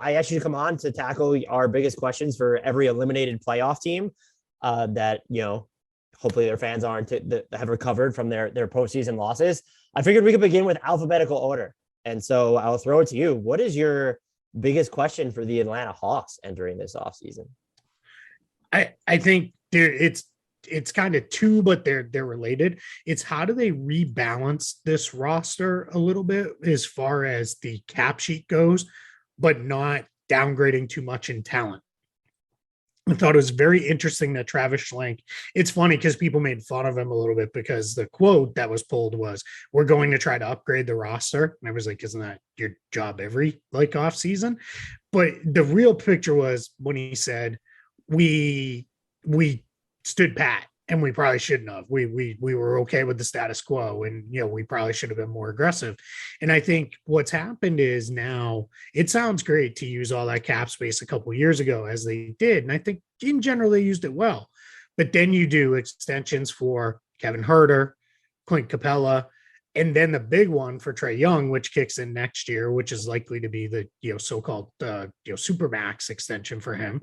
I asked you to come on to tackle our biggest questions for every eliminated playoff team that, hopefully their fans aren't that have recovered from their postseason losses. I figured we could begin with alphabetical order. And so I'll throw it to you. What is your biggest question for the Atlanta Hawks entering this offseason? I think it's kind of two, but they're related. It's how do they rebalance this roster a little bit as far as the cap sheet goes, but not downgrading too much in talent. I thought it was very interesting that Travis Schlenk, it's funny because people made fun of him a little bit because the quote that was pulled was, we're going to try to upgrade the roster. And I was like, isn't that your job every off season? But the real picture was when he said, we stood pat and we probably shouldn't have. We were okay with the status quo, and we probably should have been more aggressive. And I think what's happened is now it sounds great to use all that cap space a couple of years ago as they did, and I think in general they used it well. But then you do extensions for Kevin Huerter, Clint Capella, and then the big one for Trae Young, which kicks in next year, which is likely to be the so-called supermax extension for him.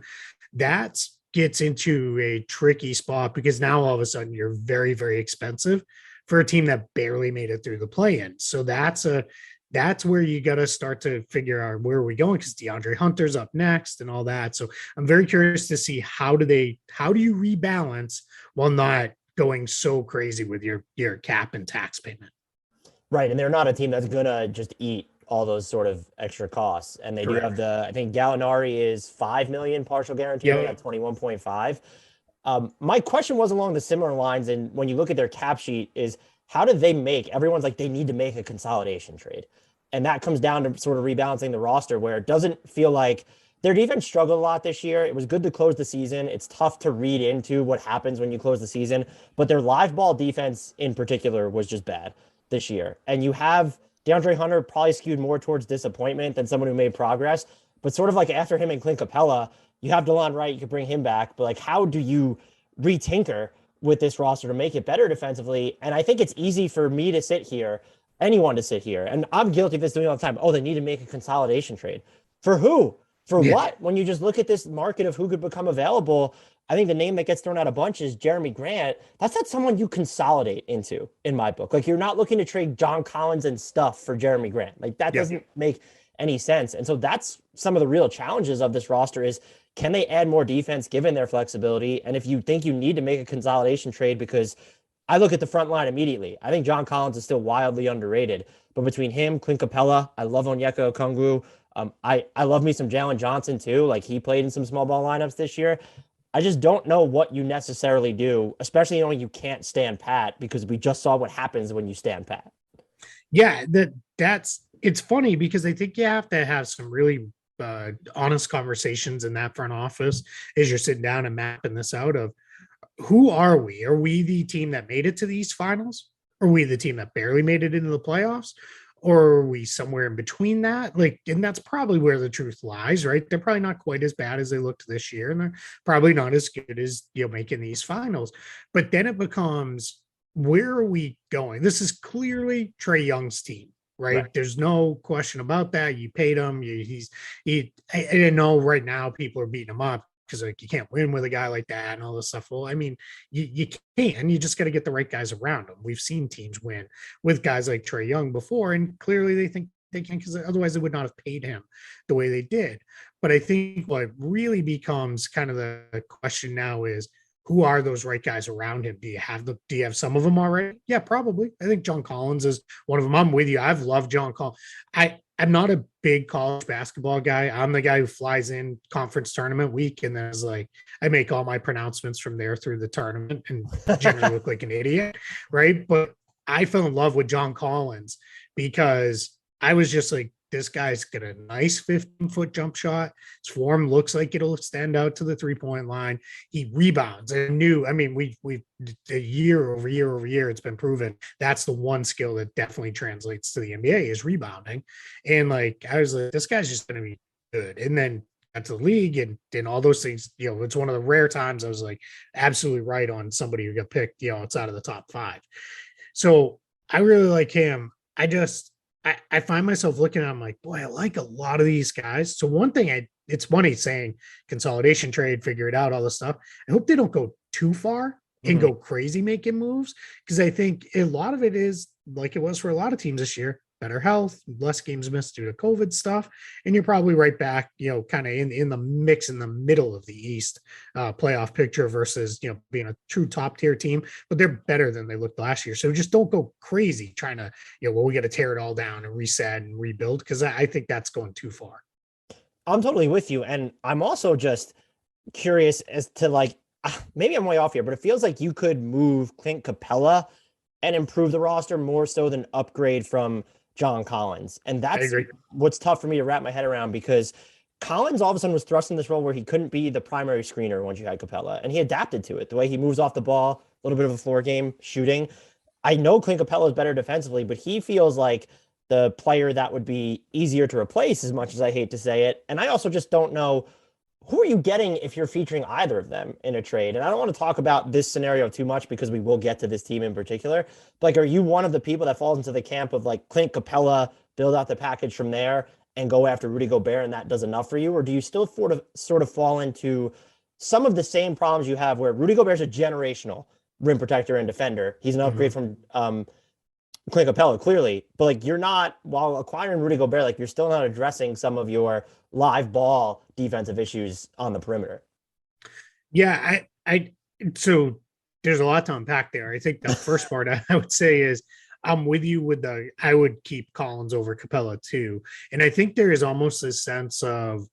That's gets into a tricky spot because now all of a sudden you're very, very expensive for a team that barely made it through the play-in. So that's where you got to start to figure out where are we going, because DeAndre Hunter's up next and all that. So I'm very curious to see how do you rebalance while not going so crazy with your cap and tax payment. Right. And they're not a team that's going to just eat all those sort of extra costs. And they Correct. Do have I think Gallinari is $5 million partial guarantee at 21.5. My question was along the similar lines. And when you look at their cap sheet is how do they everyone's like, they need to make a consolidation trade. And that comes down to sort of rebalancing the roster where it doesn't feel like their defense struggled a lot this year. It was good to close the season. It's tough to read into what happens when you close the season, but their live ball defense in particular was just bad this year. And you have DeAndre Hunter probably skewed more towards disappointment than someone who made progress. But sort of like after him and Clint Capella, you have DeLon Wright, you could bring him back. But like, how do you retinker with this roster to make it better defensively? And I think it's easy for me to sit here, anyone to sit here, and I'm guilty of this doing all the time. Oh, they need to make a consolidation trade. For who? For what? When you just look at this market of who could become available, I think the name that gets thrown out a bunch is Jeremy Grant. That's not someone you consolidate into, in my book. Like, you're not looking to trade John Collins and stuff for Jeremy Grant. Like, that doesn't make any sense. And so that's some of the real challenges of this roster is, can they add more defense given their flexibility? And if you think you need to make a consolidation trade, because I look at the front line immediately. I think John Collins is still wildly underrated. But between him, Clint Capella, I love Onyeka Okongwu. I love me some Jalen Johnson too. Like, he played in some small ball lineups this year. I just don't know what you necessarily do, especially knowing you can't stand pat, because we just saw what happens when you stand pat. Yeah, it's funny because I think you have to have some really honest conversations in that front office as you're sitting down and mapping this out of who are we? Are we the team that made it to these finals? Are we the team that barely made it into the playoffs? Or are we somewhere in between that? Like, and that's probably where the truth lies, right? They're probably not quite as bad as they looked this year, and they're probably not as good as making these finals. But then it becomes, where are we going? This is clearly Trae Young's team, right? There's no question about that. You paid him. I know right now people are beating him up because like you can't win with a guy like that and all this stuff. Well, I mean, you can. You just got to get the right guys around him. We've seen teams win with guys like Trae Young before, and clearly they think they can, because otherwise they would not have paid him the way they did. But I think what really becomes kind of the question now is, who are those right guys around him? Do you have some of them already? Yeah, probably. I think John Collins is one of them. I'm with you. I've loved John Collins. I'm not a big college basketball guy. I'm the guy who flies in conference tournament week, and then is like, I make all my pronouncements from there through the tournament and generally look like an idiot, right? But I fell in love with John Collins because I was just like, this guy's got a nice 15-foot jump shot. His form looks like it'll extend out to the three-point line. He rebounds. We year over year, it's been proven that's the one skill that definitely translates to the NBA is rebounding. And like, I was like, this guy's just going to be good. And then got to the league and all those things, it's one of the rare times I was like absolutely right on somebody who got picked, outside of the top 5. So I really like him. I find myself looking at, I'm like, boy, I like a lot of these guys. So one thing it's funny saying consolidation trade, figure it out, all this stuff. I hope they don't go too far and go crazy making moves, because I think a lot of it is like it was for a lot of teams this year: better health, less games missed due to COVID stuff, and you're probably right back, kind of in the mix in the middle of the East playoff picture versus being a true top tier team, but they're better than they looked last year. So just don't go crazy trying to well, we got to tear it all down and reset and rebuild, because I think that's going too far. I'm totally with you, and I'm also just curious as to like maybe I'm way off here, but it feels like you could move Clint Capella and improve the roster more so than upgrade from John Collins. And that's what's tough for me to wrap my head around, because Collins all of a sudden was thrust in this role where he couldn't be the primary screener once you had Capella, and he adapted to it. The way he moves off the ball, a little bit of a floor game shooting. I know Clint Capella is better defensively, but he feels like the player that would be easier to replace, as much as I hate to say it. And I also just don't know, who are you getting if you're featuring either of them in a trade? And I don't want to talk about this scenario too much because we will get to this team in particular. But like, are you one of the people that falls into the camp of like Clint Capella, build out the package from there and go after Rudy Gobert, and that does enough for you? Or do you still sort of fall into some of the same problems you have, where Rudy Gobert's a generational rim protector and defender? He's an upgrade from Clint Capella, clearly, but like, you're not, while acquiring Rudy Gobert, like, you're still not addressing some of your live ball defensive issues on the perimeter. Yeah, so there's a lot to unpack there. I think the first part I would say is I'm with you with I would keep Collins over Capella too. And I think there is almost a sense of,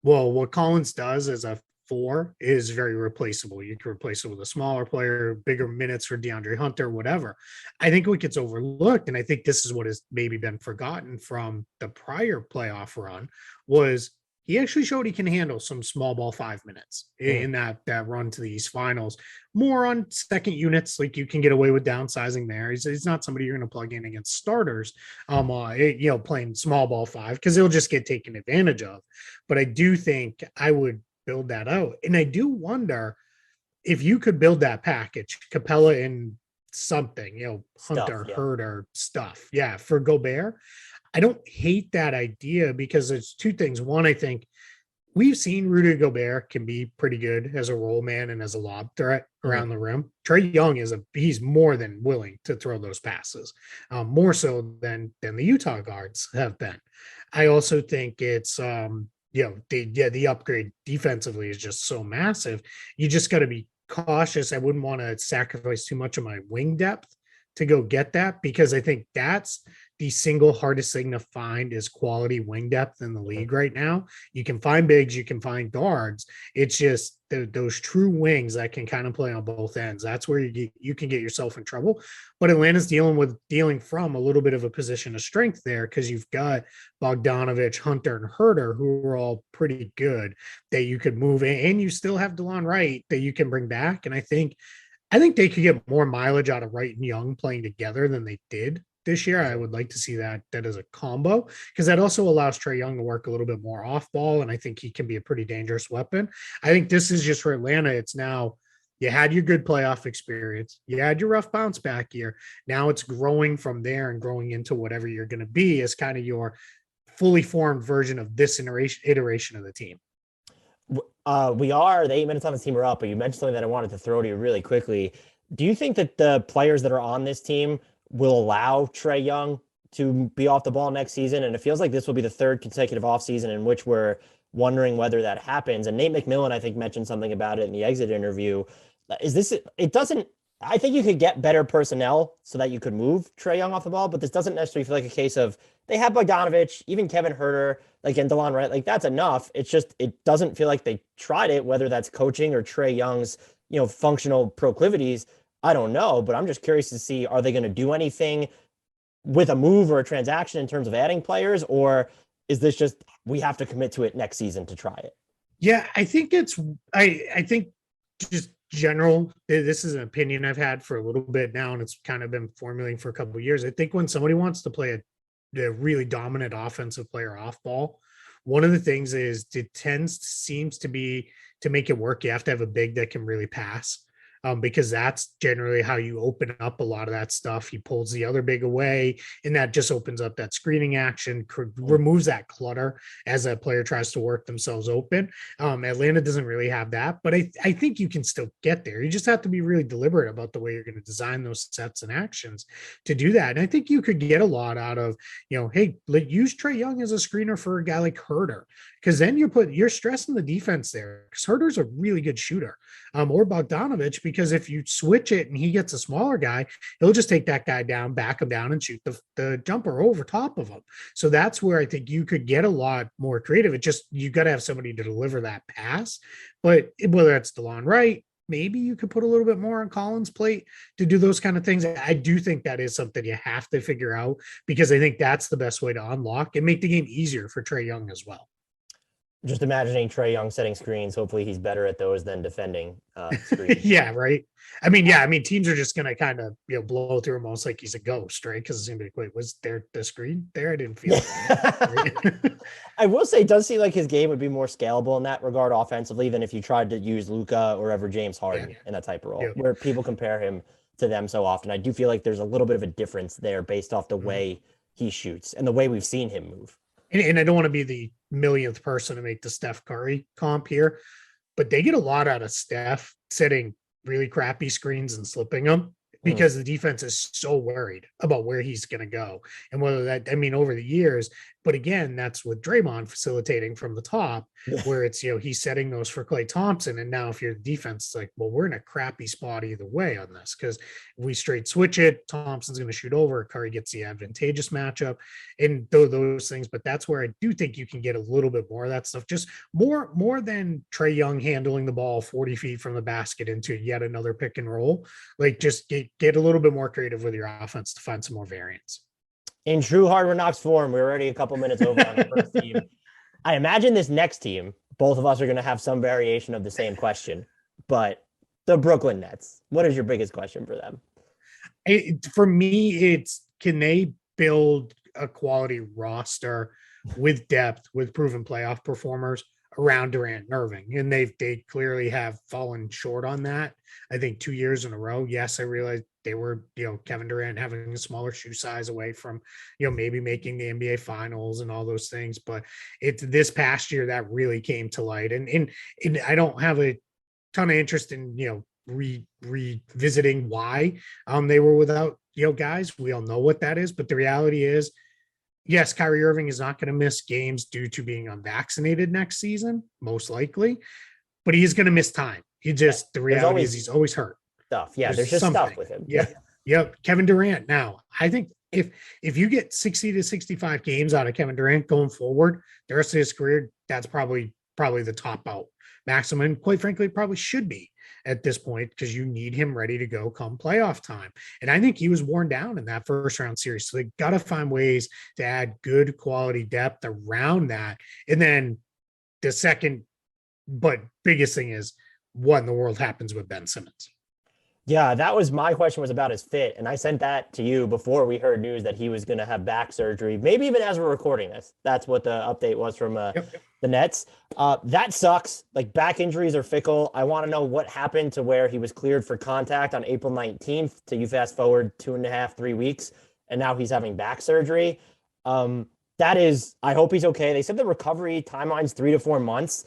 well, what Collins does as a 4 is very replaceable. You can replace it with a smaller player, bigger minutes for DeAndre Hunter, whatever. I think what gets overlooked, and I think this is what has maybe been forgotten from the prior playoff run, was he actually showed he can handle some small ball 5 minutes in that run to the East Finals. More on second units, like you can get away with downsizing there. He's not somebody you're going to plug in against starters, playing small ball 5, because he'll just get taken advantage of. But I do think I would build that out. And I do wonder if you could build that package, Capella and something, Hunter, Herder stuff. Yeah, for Gobert. I don't hate that idea, because it's two things. One, I think we've seen Rudy Gobert can be pretty good as a roll man and as a lob threat around the rim. Trae Young he's more than willing to throw those passes, more so than the Utah guards have been. I also think it's the upgrade defensively is just so massive. You just got to be cautious. I wouldn't want to sacrifice too much of my wing depth to go get that, because I think that's the single hardest thing to find is quality wing depth in the league right now. You can find bigs, you can find guards. It's just those true wings that can kind of play on both ends. That's where you can get yourself in trouble. But Atlanta's dealing from a little bit of a position of strength there, because you've got Bogdanovich, Hunter, and Herder, who are all pretty good, that you could move in, and you still have DeLon Wright that you can bring back. And I think they could get more mileage out of Wright and Young playing together than they did this year. I would like to see that as a combo, because that also allows Trae Young to work a little bit more off ball, and I think he can be a pretty dangerous weapon. I think this is just for Atlanta. It's now, you had your good playoff experience, you had your rough bounce back year. Now it's growing from there and growing into whatever you're going to be as kind of your fully formed version of this iteration of the team. The 8 minutes on the team are up, but you mentioned something that I wanted to throw to you really quickly. Do you think that the players that are on this team will allow Trae Young to be off the ball next season? And it feels like this will be the third consecutive offseason in which we're wondering whether that happens. And Nate McMillan, I think, mentioned something about it in the exit interview. I think you could get better personnel so that you could move Trae Young off the ball, but this doesn't necessarily feel like a case of they have Bogdanovich, even Kevin Herter, and DeLon Wright. Like, that's enough. It's just, it doesn't feel like they tried it, whether that's coaching or Trae Young's, functional proclivities. I don't know, but I'm just curious to see, are they going to do anything with a move or a transaction in terms of adding players, or is this just, we have to commit to it next season to try it? Yeah, I think I think just general, this is an opinion I've had for a little bit now, and it's kind of been formulating for a couple of years. I think when somebody wants to play a really dominant offensive player off ball, one of the things is seems to be, to make it work, you have to have a big that can really pass. because that's generally how you open up a lot of that stuff. He pulls the other big away, and that just opens up that screening action, removes that clutter as a player tries to work themselves open. Atlanta doesn't really have that, but I think you can still get there. You just have to be really deliberate about the way you're going to design those sets and actions to do that. And I think you could get a lot out of, hey, use Trae Young as a screener for a guy like Herter, because then you're stressing the defense there, because Herter's a really good shooter, or Bogdanovich, because if you switch it and he gets a smaller guy, he'll just take that guy down, back him down, and shoot the jumper over top of him. So that's where I think you could get a lot more creative. It just, you got to have somebody to deliver that pass. But whether it's DeLon Wright, maybe you could put a little bit more on Collins' plate to do those kind of things. I do think that is something you have to figure out, because I think that's the best way to unlock and make the game easier for Trae Young as well. Just imagining Trae Young setting screens. Hopefully he's better at those than defending screens. Yeah, right. I mean, teams are just going to kind of, blow through him almost like he's a ghost, right? Because it's going to be like, wait, was there the screen there? I didn't feel it. I will say it does seem like his game would be more scalable in that regard offensively than if you tried to use Luka or ever James Harden in that type of role, where people compare him to them so often. I do feel like there's a little bit of a difference there based off the way he shoots and the way we've seen him move. And I don't want to be the millionth person to make the Steph Curry comp here, but they get a lot out of Steph setting really crappy screens and slipping them, because the defense is so worried about where he's going to go and whether that, over the years. But again, that's with Draymond facilitating from the top, where it's, he's setting those for Klay Thompson. And now if you're the defense, it's like, well, we're in a crappy spot either way on this, because we straight switch it, Thompson's going to shoot over, Curry gets the advantageous matchup and those things. But that's where I do think you can get a little bit more of that stuff, just more than Trae Young handling the ball 40 feet from the basket into yet another pick and roll. Like, just get a little bit more creative with your offense to find some more variance. In true Hard Knocks form, we're already a couple minutes over on the first team. I imagine this next team, both of us are going to have some variation of the same question, but the Brooklyn Nets, what is your biggest question for them? For me, it's, can they build a quality roster with depth, with proven playoff performers around Durant and Irving? And they clearly have fallen short on that. I think 2 years in a row. Yes, I realize they were, Kevin Durant having a smaller shoe size away from, maybe making the NBA finals and all those things. But it's this past year that really came to light. And I don't have a ton of interest in, revisiting why they were without, guys. We all know what that is. But the reality is, yes, Kyrie Irving is not going to miss games due to being unvaccinated next season, most likely, but he is going to miss time. The reality is he's always hurt. Stuff. Yeah, there's just something. Stuff with him. Yeah. Yep. Kevin Durant. Now, I think if you get 60 to 65 games out of Kevin Durant going forward, the rest of his career, that's probably the top out maximum. And quite frankly, probably should be at this point, because you need him ready to go come playoff time. And I think he was worn down in that first round series. So they got to find ways to add good quality depth around that. And then the second, but biggest thing is, what in the world happens with Ben Simmons? Yeah, that was my question, was about his fit. And I sent that to you before we heard news that he was going to have back surgery, maybe even as we're recording this. That's what the update was from the Nets. That sucks. Like, back injuries are fickle. I want to know what happened to where he was cleared for contact on April 19th to you fast forward 2.5, 3 weeks, and now he's having back surgery. That is, I hope he's okay. They said the recovery timeline's 3 to 4 months.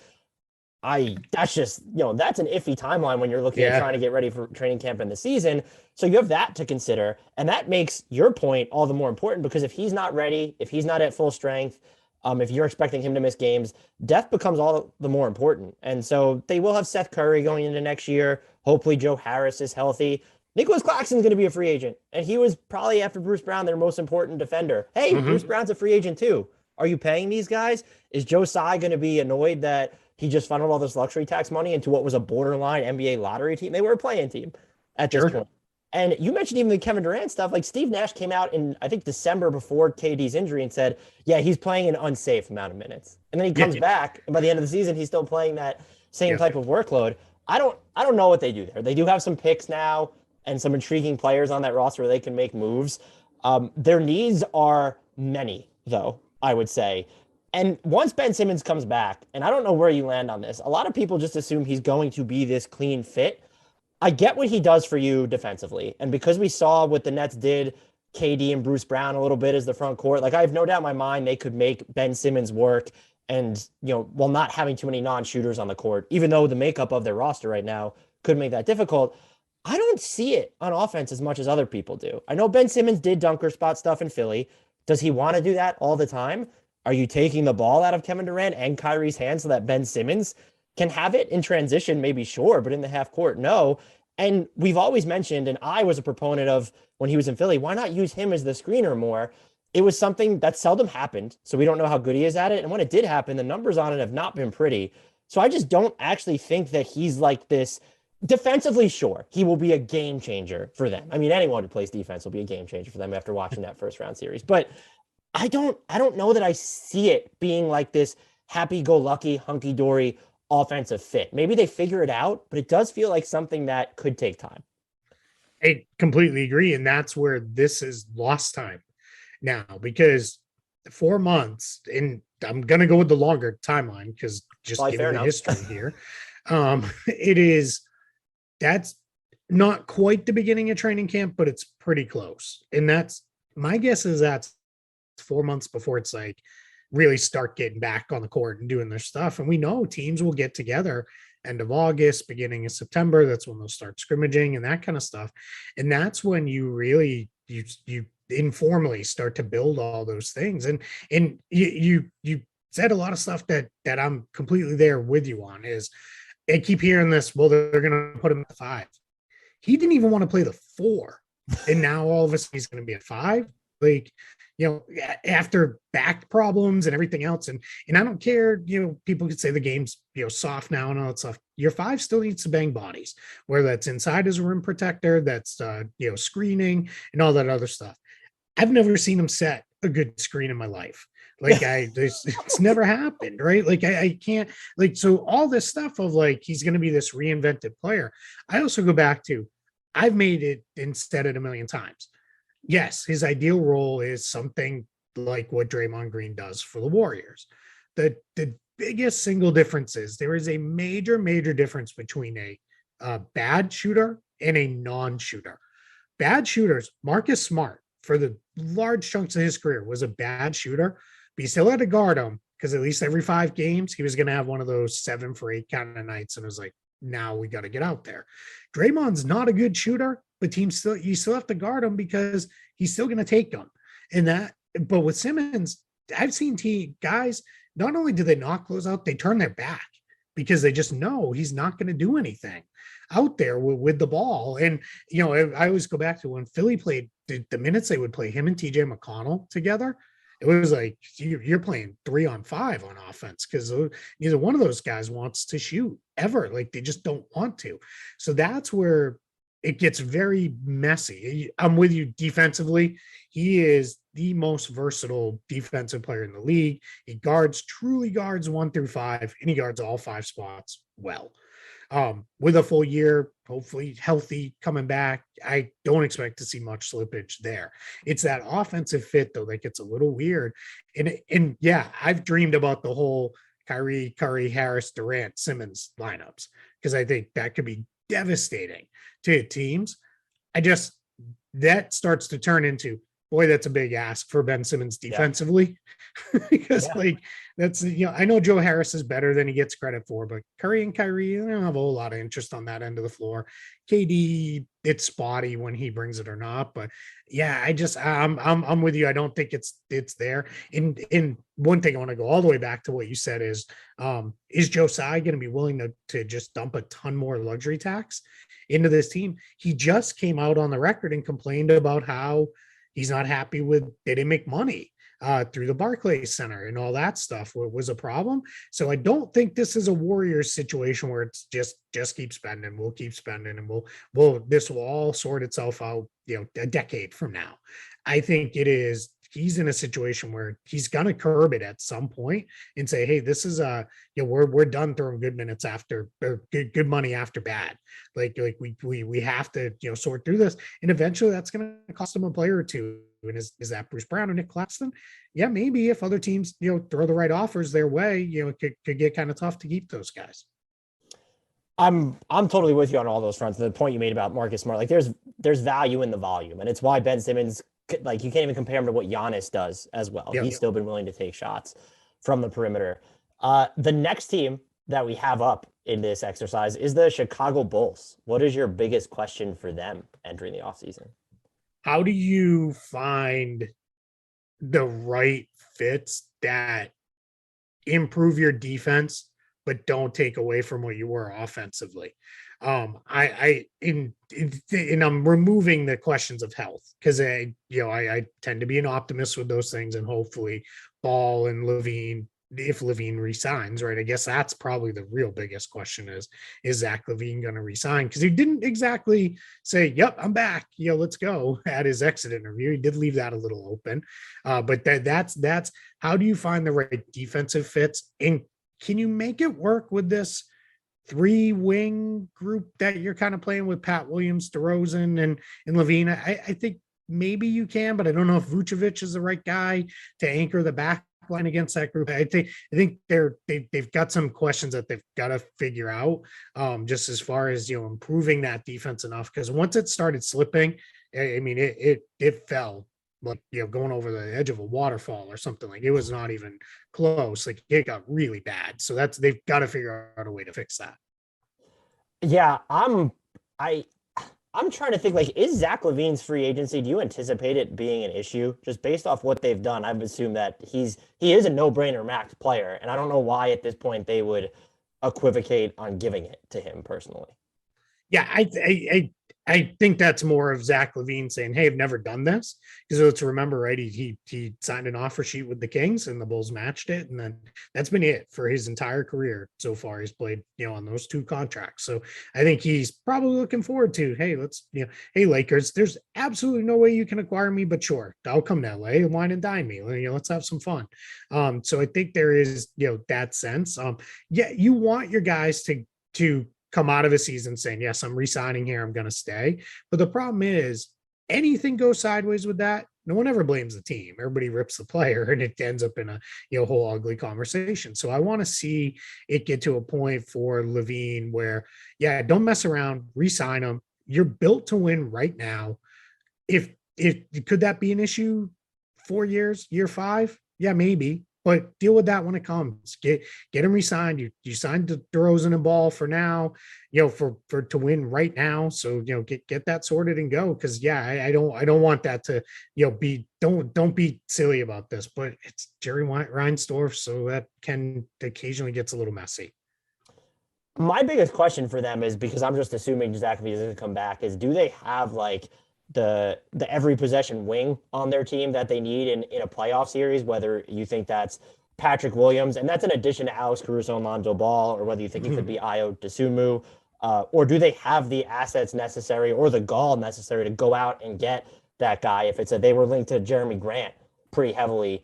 That's just, that's an iffy timeline when you're looking at trying to get ready for training camp in the season. So you have that to consider. And that makes your point all the more important, because if he's not ready, if he's not at full strength, if you're expecting him to miss games, depth becomes all the more important. And so they will have Seth Curry going into next year. Hopefully Joe Harris is healthy. Nicholas Claxton's going to be a free agent. And he was probably, after Bruce Brown, their most important defender. Hey, Bruce Brown's a free agent too. Are you paying these guys? Is Joe Tsai going to be annoyed that he just funneled all this luxury tax money into what was a borderline NBA lottery team? They were a play-in team at this point. And you mentioned even the Kevin Durant stuff. Like, Steve Nash came out in, I think, December before KD's injury and said, yeah, he's playing an unsafe amount of minutes. And then he comes back, and by the end of the season, he's still playing that same type of workload. I don't know what they do there. They do have some picks now and some intriguing players on that roster where they can make moves. Their needs are many, though, I would say. And once Ben Simmons comes back, and I don't know where you land on this, a lot of people just assume he's going to be this clean fit. I get what he does for you defensively. And because we saw what the Nets did, KD and Bruce Brown a little bit as the front court, like I have no doubt in my mind they could make Ben Simmons work and, while not having too many non-shooters on the court, even though the makeup of their roster right now could make that difficult. I don't see it on offense as much as other people do. I know Ben Simmons did dunker spot stuff in Philly. Does he want to do that all the time? Are you taking the ball out of Kevin Durant and Kyrie's hands so that Ben Simmons can have it in transition? Maybe sure, but in the half court, no. And we've always mentioned, and I was a proponent of when he was in Philly, why not use him as the screener more? It was something that seldom happened. So we don't know how good he is at it. And when it did happen, the numbers on it have not been pretty. So I just don't actually think that he's like this. Defensively, sure, he will be a game changer for them. I mean, anyone who plays defense will be a game changer for them after watching that first round series. But I don't know that I see it being like this happy-go-lucky, hunky-dory offensive fit. Maybe they figure it out, but it does feel like something that could take time. I completely agree. And that's where this is lost time now, because 4 months, and I'm going to go with the longer timeline because just given the history here, that's not quite the beginning of training camp, but it's pretty close. And that's my guess is that's 4 months before it's like really start getting back on the court and doing their stuff. And we know teams will get together end of August, beginning of September. That's when they'll start scrimmaging and that kind of stuff. And that's when you really, you informally start to build all those things. And you said a lot of stuff that I'm completely there with you on. Is I keep hearing this, well, they're going to put him at 5. He didn't even want to play the 4. And now all of a sudden he's going to be at 5. Like, after back problems and everything else. And I don't care, people could say the game's, soft now and all that stuff. Your 5 still needs to bang bodies, whether that's inside as a rim protector, that's, screening and all that other stuff. I've never seen him set a good screen in my life. Like it's never happened, right? Like I can't, like, so all this stuff of like, he's going to be this reinvented player. I also go back to, I've made it and said it a million times. Yes, his ideal role is something like what Draymond Green does for the Warriors. The biggest single difference is there is a major difference between a bad shooter and a non-shooter. Bad shooters, Marcus Smart, for the large chunks of his career, was a bad shooter, but you still had to guard him because at least every 5 games, he was going to have one of those 7 for 8 kind of nights. And it was like, now we got to get out there. Draymond's not a good shooter, but you still have to guard him because he's still going to take them. But with Simmons, I've seen guys, not only do they not close out, they turn their back because they just know he's not going to do anything out there with the ball. And, I always go back to when Philly played the minutes they would play him and TJ McConnell together. It was like you're playing 3-on-5 on offense because neither one of those guys wants to shoot ever. Like they just don't want to. So that's where it gets very messy. I'm with you defensively. He is the most versatile defensive player in the league. He truly guards 1 through 5, and he guards all 5 spots well. With a full year, hopefully healthy, coming back, I don't expect to see much slippage there. It's that offensive fit though that gets a little weird. And yeah, I've dreamed about the whole Kyrie, Curry, Harris, Durant, Simmons lineups because I think that could be devastating to teams. That starts to turn into, boy, that's a big ask for Ben Simmons defensively. Because that's, I know Joe Harris is better than he gets credit for, but Curry and Kyrie, they don't have a whole lot of interest on that end of the floor. KD, it's spotty when he brings it or not, but yeah, I'm with you. I don't think it's there. And one thing I want to go all the way back to what you said is Joe Tsai going to be willing to just dump a ton more luxury tax into this team? He just came out on the record and complained about how he's not happy they didn't make money through the Barclays Center and all that stuff was a problem. So I don't think this is a Warriors situation where it's just keep spending. We'll keep spending and this will all sort itself out, a decade from now. I think he's in a situation where he's going to curb it at some point and say, hey, this is we're done throwing good minutes after or good money after bad. Like we have to, sort through this. And eventually that's going to cost him a player or two. And is that Bruce Brown or Nick Claxton? Yeah, maybe if other teams, throw the right offers their way, it could get kind of tough to keep those guys. I'm totally with you on all those fronts. The point you made about Marcus Smart, like there's value in the volume, and it's why Ben Simmons, like you can't even compare him to what Giannis does as well. Yeah. He's still been willing to take shots from the perimeter. The next team that we have up in this exercise is the Chicago Bulls. What is your biggest question for them entering the offseason? How do you find the right fits that improve your defense, but don't take away from what you were offensively? And I'm removing the questions of health because I tend to be an optimist with those things, and hopefully Ball and Levine, if Levine resigns, right? I guess that's probably the real biggest question is Zach Levine going to resign? Because he didn't exactly say, "Yep, I'm back. Let's go" at his exit interview. He did leave that a little open, but that's how do you find the right defensive fits, and can you make it work with this three-wing group that you're kind of playing with Pat Williams, DeRozan, and Levine? I think maybe you can, but I don't know if Vucevic is the right guy to anchor the back line against that group. I think they've got some questions that they've got to figure out, just as far as improving that defense enough, because once it started slipping, I mean it fell like going over the edge of a waterfall or something. Like it was not even close. Like it got really bad. So they've got to figure out a way to fix that. Yeah, I'm trying to think, like, is Zach Levine's free agency, do you anticipate it being an issue? Just based off what they've done, I've assumed that he is a no-brainer max player, and I don't know why at this point they would equivocate on giving it to him personally. Yeah, I think that's more of Zach Levine saying, "Hey, I've never done this." Because let's remember, right? He signed an offer sheet with the Kings, and the Bulls matched it, and then that's been it for his entire career so far. He's played, on those two contracts. So I think he's probably looking forward to, hey, let's, hey Lakers, there's absolutely no way you can acquire me, but sure, I'll come to LA and wine and dine me. Let's have some fun. So I think there is, that sense. Yeah, you want your guys to come out of a season saying, yes, I'm re-signing here, I'm going to stay. But the problem is anything goes sideways with that, no one ever blames the team. Everybody rips the player, and it ends up in a whole ugly conversation. So I want to see it get to a point for Levine where, yeah, don't mess around, re-sign him. You're built to win right now. If could that be an issue 4 years, year 5? Yeah, maybe. But deal with that when it comes. Get him re-signed. You signed DeRozan and Ball for now, for to win right now. So get that sorted and go. Because I don't want that to be don't be silly about this. But it's Jerry Reinsdorf, so that can occasionally gets a little messy. My biggest question for them is, because I'm just assuming Zach Levine is going to come back, is do they have like the every possession wing on their team that they need in a playoff series, whether you think that's Patrick Williams, and that's in addition to Alex Caruso and Lonzo Ball, or whether you think it could be Ayo Dosunmu, or do they have the assets necessary or the gall necessary to go out and get that guy? If they were linked to Jeremy Grant pretty heavily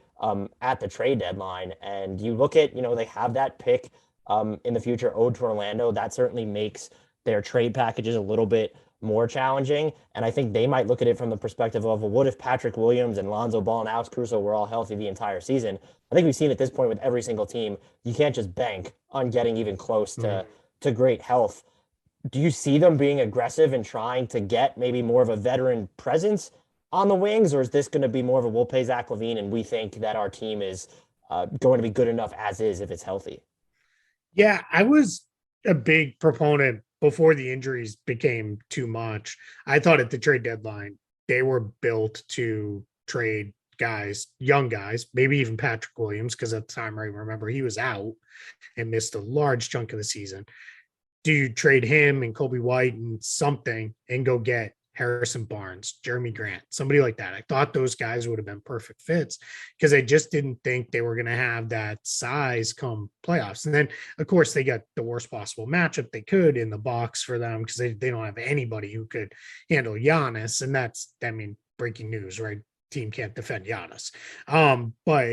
at the trade deadline, and you look at, they have that pick in the future owed to Orlando, that certainly makes their trade packages a little bit more challenging. And I think they might look at it from the perspective of, well, what if Patrick Williams and Lonzo Ball and Alex Caruso were all healthy the entire season? I think we've seen at this point with every single team, you can't just bank on getting even close to great health. Do you see them being aggressive and trying to get maybe more of a veteran presence on the wings, or is this going to be more of a we'll pay Zach Levine and we think that our team is going to be good enough as is if it's healthy? Yeah, I was a big proponent before the injuries became too much. I thought at the trade deadline, they were built to trade guys, young guys, maybe even Patrick Williams, because at the time, I remember he was out and missed a large chunk of the season. Do you trade him and Kobe White and something and go get Harrison Barnes, Jeremy Grant, somebody like that? I thought those guys would have been perfect fits because I just didn't think they were going to have that size come playoffs. And then, of course, they got the worst possible matchup they could in the box for them because they don't have anybody who could handle Giannis. And that's, breaking news, right? Team can't defend Giannis. But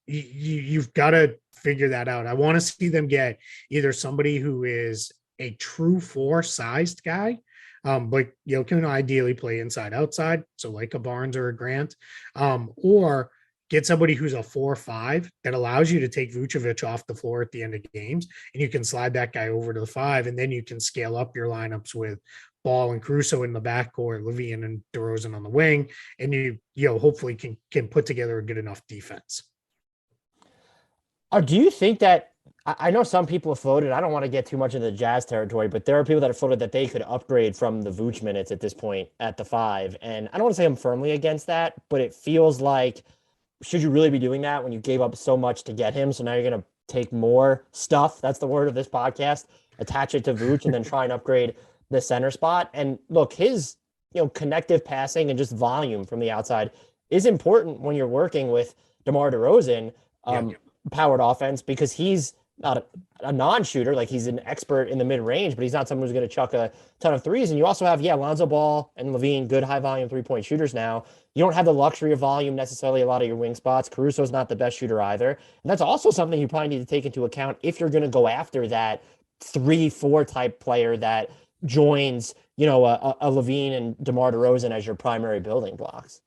you've got to figure that out. I want to see them get either somebody who is a true 4-sized guy, but can ideally play inside outside, so like a Barnes or a Grant, or get somebody who's a 4-5 that allows you to take Vucevic off the floor at the end of games, and you can slide that guy over to the 5, and then you can scale up your lineups with Ball and Caruso in the backcourt, Levine and DeRozan on the wing, and you hopefully can put together a good enough defense. Do you think that I know some people have floated, I don't want to get too much into the Jazz territory, but there are people that have floated that they could upgrade from the Vooch minutes at this point at the 5. And I don't want to say I'm firmly against that, but it feels like, should you really be doing that when you gave up so much to get him? So now you're going to take more stuff. That's the word of this podcast. Attach it to Vooch and then try and upgrade the center spot. And look, his connective passing and just volume from the outside is important when you're working with DeMar DeRozan powered offense, because he's not a non-shooter. Like, he's an expert in the mid-range, but he's not someone who's going to chuck a ton of threes. And you also have, Lonzo Ball and Levine, good high-volume three-point shooters now. You don't have the luxury of volume necessarily a lot of your wing spots. Caruso's not the best shooter either. And that's also something you probably need to take into account if you're going to go after that 3-4 type player that joins, a Levine and DeMar DeRozan as your primary building blocks.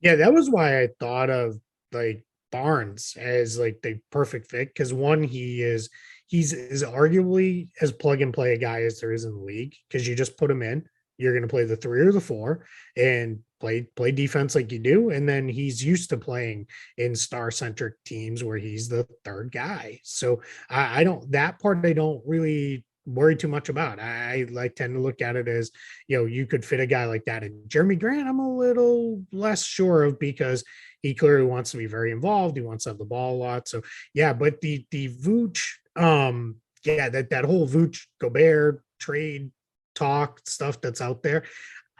Yeah, that was why I thought of like Barnes as like the perfect fit, because one, he's arguably as plug and play a guy as there is in the league, because you just put him in, you're going to play the 3 or the 4 and play defense like you do, and then he's used to playing in star centric teams where he's the third guy. So I don't really worry too much about. I tend to look at it as, you could fit a guy like that. And Jeremy Grant, I'm a little less sure of, because he clearly wants to be very involved. He wants to have the ball a lot. So yeah, but the Vooch, that whole Vooch Gobert trade talk stuff that's out there,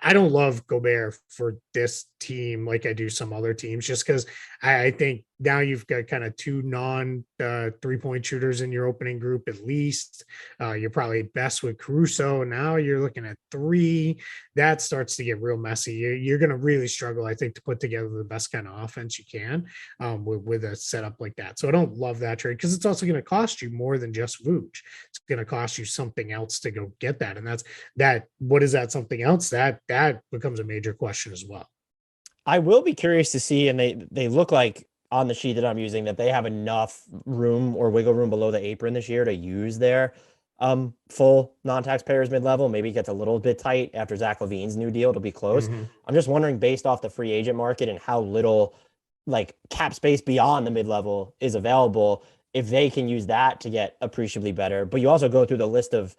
I don't love Gobert for this team like I do some other teams, just because I think now you've got kind of 2 non 3-point shooters in your opening group at least. You're probably best with Caruso. Now you're looking at 3. That starts to get real messy. You're going to really struggle, I think, to put together the best kind of offense you can with a setup like that. So I don't love that trade, because it's also going to cost you more than just Vooch. It's going to cost you something else to go get that. And that's that. What is that something else? That becomes a major question as well. I will be curious to see, and they look like on the sheet that I'm using that they have enough room or wiggle room below the apron this year to use their full non-taxpayers mid-level. Maybe it gets a little bit tight after Zach LaVine's new deal. It'll be close. Mm-hmm. I'm just wondering, based off the free agent market and how little like cap space beyond the mid-level is available, if they can use that to get appreciably better. But you also go through the list of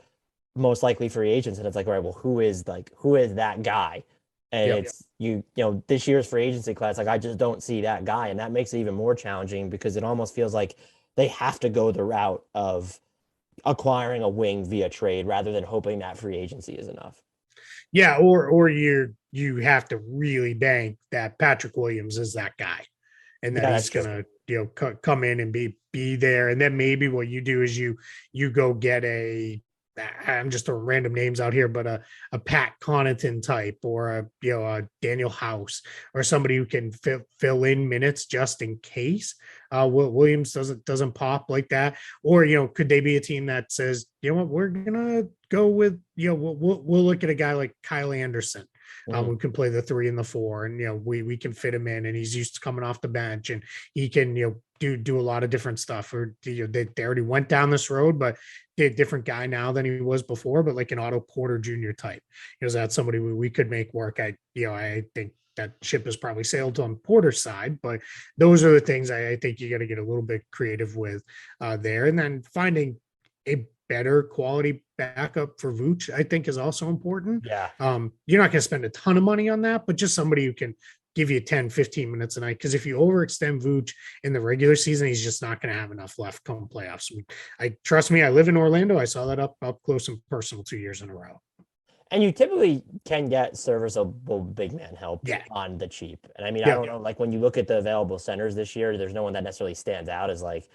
most likely free agents, and it's like, all right, well, who is that guy? And it's this year's free agency class, like, I just don't see that guy. And that makes it even more challenging, because it almost feels like they have to go the route of acquiring a wing via trade rather than hoping that free agency is enough. Yeah. Or you have to really bank that Patrick Williams is that guy, and that he's going to, come in and be there. And then maybe what you do is you go get I'm just throwing random names out here, but a Pat Connaughton type, or a Daniel House, or somebody who can fill in minutes just in case Williams doesn't pop like that. Or could they be a team that says, what, we're gonna go with we'll look at a guy like Kyle Anderson, who can play the 3 and the 4, and we can fit him in, and he's used to coming off the bench, and he can do a lot of different stuff. Or they already went down this road, but they're a different guy now than he was before, but like an Otto Porter Jr. type. That's somebody we could make work. I think that ship has probably sailed on Porter's side, but those are the things I think you got to get a little bit creative with there. And then finding a better quality backup for Vooch, I think, is also important. Yeah. You're not going to spend a ton of money on that, but just somebody who can give you 10, 15 minutes a night. Because if you overextend Vooch in the regular season, he's just not going to have enough left come playoffs. Trust me, I live in Orlando. I saw that up close and personal 2 years in a row. And you typically can get serviceable big man help on the cheap. And I mean, I don't know, like, when you look at the available centers this year, there's no one that necessarily stands out as like,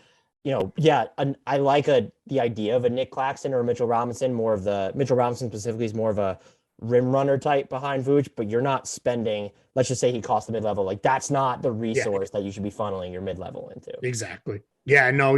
I like the idea of a Nick Claxton or a Mitchell Robinson. Mitchell Robinson specifically is more of a rim runner type behind Vooch, but you're not spending, let's just say he costs the mid-level. Like, that's not the resource that you should be funneling your mid-level into. Exactly. Yeah, no,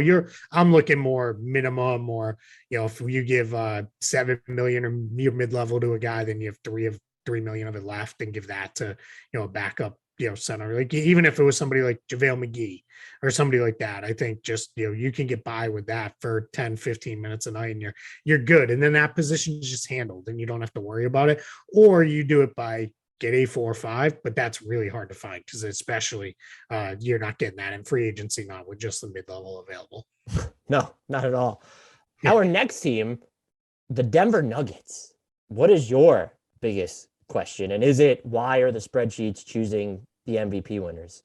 I'm looking more minimum, or, if you give $7 million or your mid-level to a guy, then you have $3 million of it left, and give that to, a backup, center. Like even if it was somebody like JaVale McGee or somebody like that, I think just, you can get by with that for 10, 15 minutes a night and you're good. And then that position is just handled and you don't have to worry about it. Or you do it by get a 4 or 5, but that's really hard to find because especially you're not getting that in free agency, not with just the mid-level available. No, not at all. Yeah. Our next team, the Denver Nuggets. What is your biggest question? And is it why are the spreadsheets choosing the MVP winners?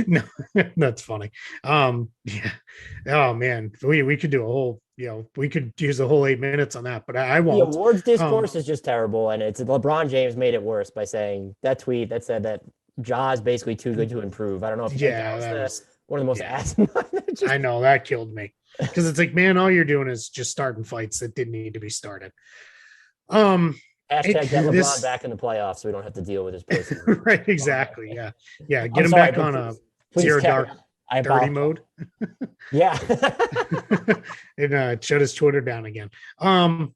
No, that's funny. Yeah. Oh man, we could do a whole, we could use a whole 8 minutes on that, but I won't. The awards discourse is just terrible, and it's LeBron James made it worse by saying that tweet that said that Ja is basically too good to improve. I don't know if that was one of the most asinine. I know that killed me because it's like, man, all you're doing is just starting fights that didn't need to be started. Hashtag get LeBron back in the playoffs so we don't have to deal with his person. Right, exactly. Yeah. Get him back on a zero dark 30 mode. Yeah. And shut his Twitter down again. All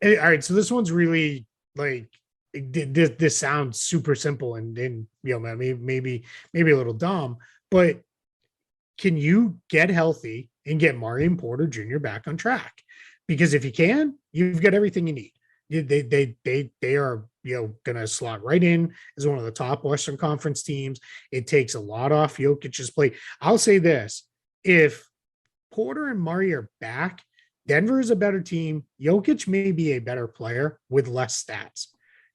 right, so this one's really like this sounds super simple and maybe a little dumb, but can you get healthy and get Marion Porter Jr. back on track? Because if you can, you've got everything you need. They are going to slot right in as one of the top Western Conference teams. It takes a lot off Jokic's plate. I'll say this: if Porter and Murray are back, Denver is a better team. Jokic may be a better player with less stats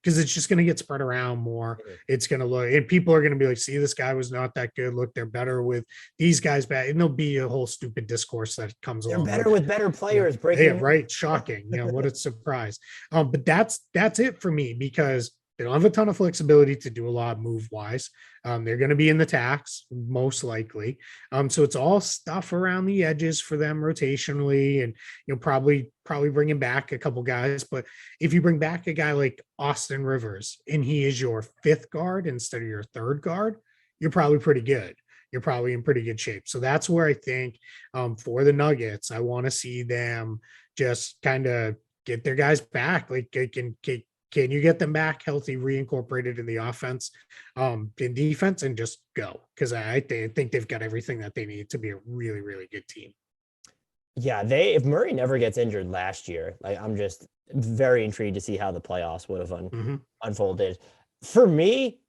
because it's just going to get spread around more. It's going to look, and people are going to be like, see, this guy was not that good. Look, they're better with these guys back. And there'll be a whole stupid discourse that comes along. They're better with better players. Right. Shocking. What a surprise. But that's it for me because they don't have a ton of flexibility to do a lot move wise. They're going to be in the tax most likely. So it's all stuff around the edges for them rotationally, and probably bringing back a couple guys. But if you bring back a guy like Austin Rivers and he is your 5th guard instead of your 3rd guard, you're probably pretty good. You're probably in pretty good shape. So that's where I think for the Nuggets, I want to see them just kind of get their guys back. Like can you get them back healthy, reincorporated in the offense, in defense, and just go? Because I think they've got everything that they need to be a really, really good team. Yeah, if Murray never gets injured last year, I'm just very intrigued to see how the playoffs would have unfolded. For me,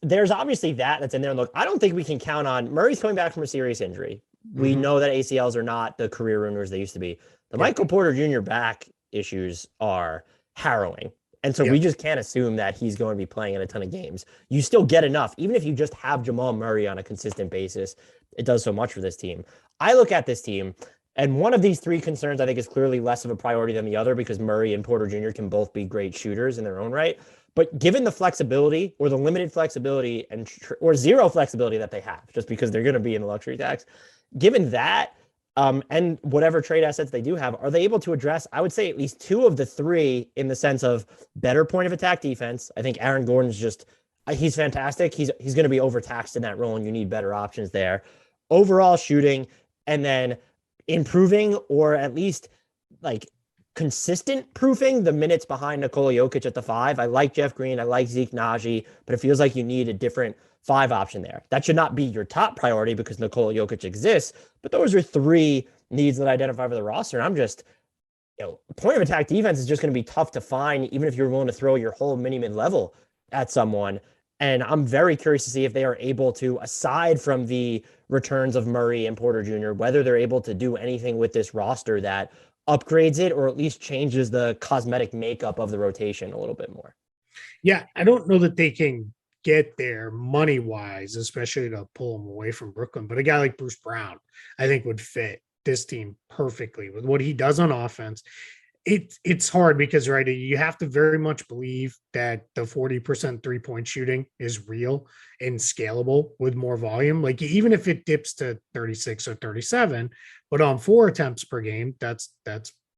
there's obviously that's in there. Look, I don't think we can count on Murray's coming back from a serious injury. We know that ACLs are not the career ruiners they used to be. The Michael Porter Jr. back issues are harrowing. And so we just can't assume that he's going to be playing in a ton of games. You still get enough. Even if you just have Jamal Murray on a consistent basis, it does so much for this team. I look at this team, and one of these 3 concerns I think is clearly less of a priority than the other because Murray and Porter Jr. can both be great shooters in their own right. But given the flexibility or the limited flexibility or zero flexibility that they have, just because they're going to be in the luxury tax, given that, and whatever trade assets they do have, are they able to address, I would say, at least 2 of the 3 in the sense of better point of attack defense? I think Aaron Gordon's he's fantastic. He's going to be overtaxed in that role, and you need better options there. Overall shooting, and then improving or at least consistent proofing the minutes behind Nikola Jokic at the 5. I like Jeff Green. I like Zeke Naji, but it feels like you need a different 5 option there. That should not be your top priority because Nikola Jokic exists, but those are 3 needs that I identify for the roster. And I'm just, point of attack defense is just going to be tough to find, even if you're willing to throw your whole mid level at someone. And I'm very curious to see if they are able to, aside from the returns of Murray and Porter Jr., whether they're able to do anything with this roster that upgrades it or at least changes the cosmetic makeup of the rotation a little bit more. Yeah, I don't know that they can get there money wise, especially to pull them away from Brooklyn. But a guy like Bruce Brown, I think would fit this team perfectly with what he does on offense. It's hard because, right, you have to very much believe that the 40% 3-point shooting is real and scalable with more volume. Like even if it dips to 36 or 37, but on 4 attempts per game, that's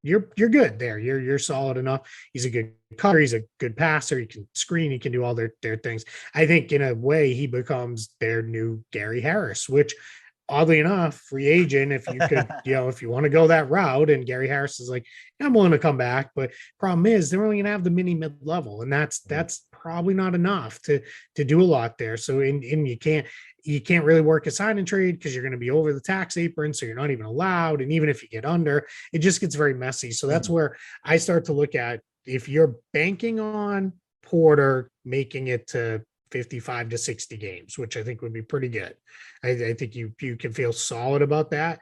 you're good there. You're solid enough. He's a good cutter. He's a good passer. He can screen. He can do all their things. I think in a way he becomes their new Gary Harris, which oddly enough, free agent, if you could, if you want to go that route, and Gary Harris is like, I'm willing to come back, but problem is they're only going to have the mid level. And that's probably not enough to do a lot there. So and you can't really work a sign and trade because you're going to be over the tax apron, so you're not even allowed. And even if you get under, it just gets very messy. So that's where I start to look at, if you're banking on Porter making it to 55 to 60 games, which I think would be pretty good. I think you can feel solid about that.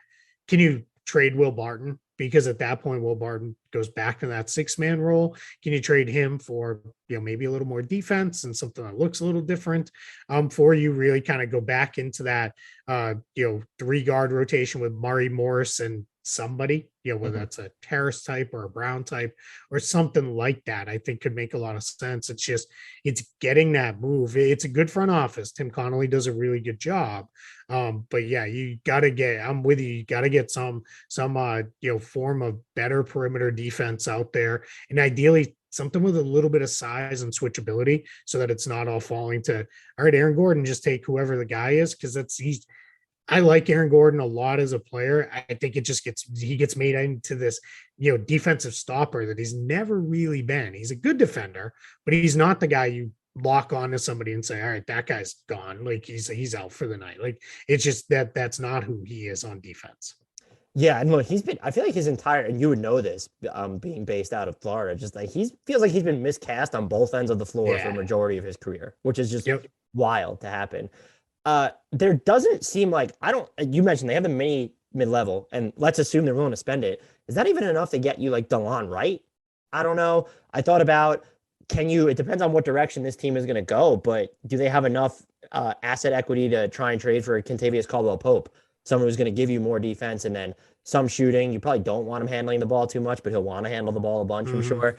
Can you trade Will Barton? Because at that point, Will Barton goes back to that 6-man role. Can you trade him for, maybe a little more defense and something that looks a little different, for you really kind of go back into that, 3-guard rotation with Murray, Morris, and somebody, whether that's a Harris type or a Brown type or something like that, I think could make a lot of sense. It's getting that move. It's a good front office. Tim Connolly does a really good job. But yeah, I'm with you. You got to get some form of better perimeter defense out there. And ideally something with a little bit of size and switchability so that it's not all falling to, all right, Aaron Gordon, just take whoever the guy is. Cause I like Aaron Gordon a lot as a player. I think he gets made into this, defensive stopper that he's never really been. He's a good defender, but he's not the guy you lock onto somebody and say, all right, that guy's gone. Like he's out for the night. Like it's just that's not who he is on defense. Yeah, and look, I feel like his entire, and you would know this, being based out of Florida, just like feels like he's been miscast on both ends of the floor for a majority of his career, which is just wild to happen. There doesn't seem like, you mentioned they have the mid-level, and let's assume they're willing to spend it. Is that even enough to get you like DeLon Wright? I don't know. I thought about, it depends on what direction this team is going to go, but do they have enough asset equity to try and trade for Kentavious Caldwell-Pope, someone who's going to give you more defense and then some shooting? You probably don't want him handling the ball too much, but he'll want to handle the ball a bunch, I'm sure.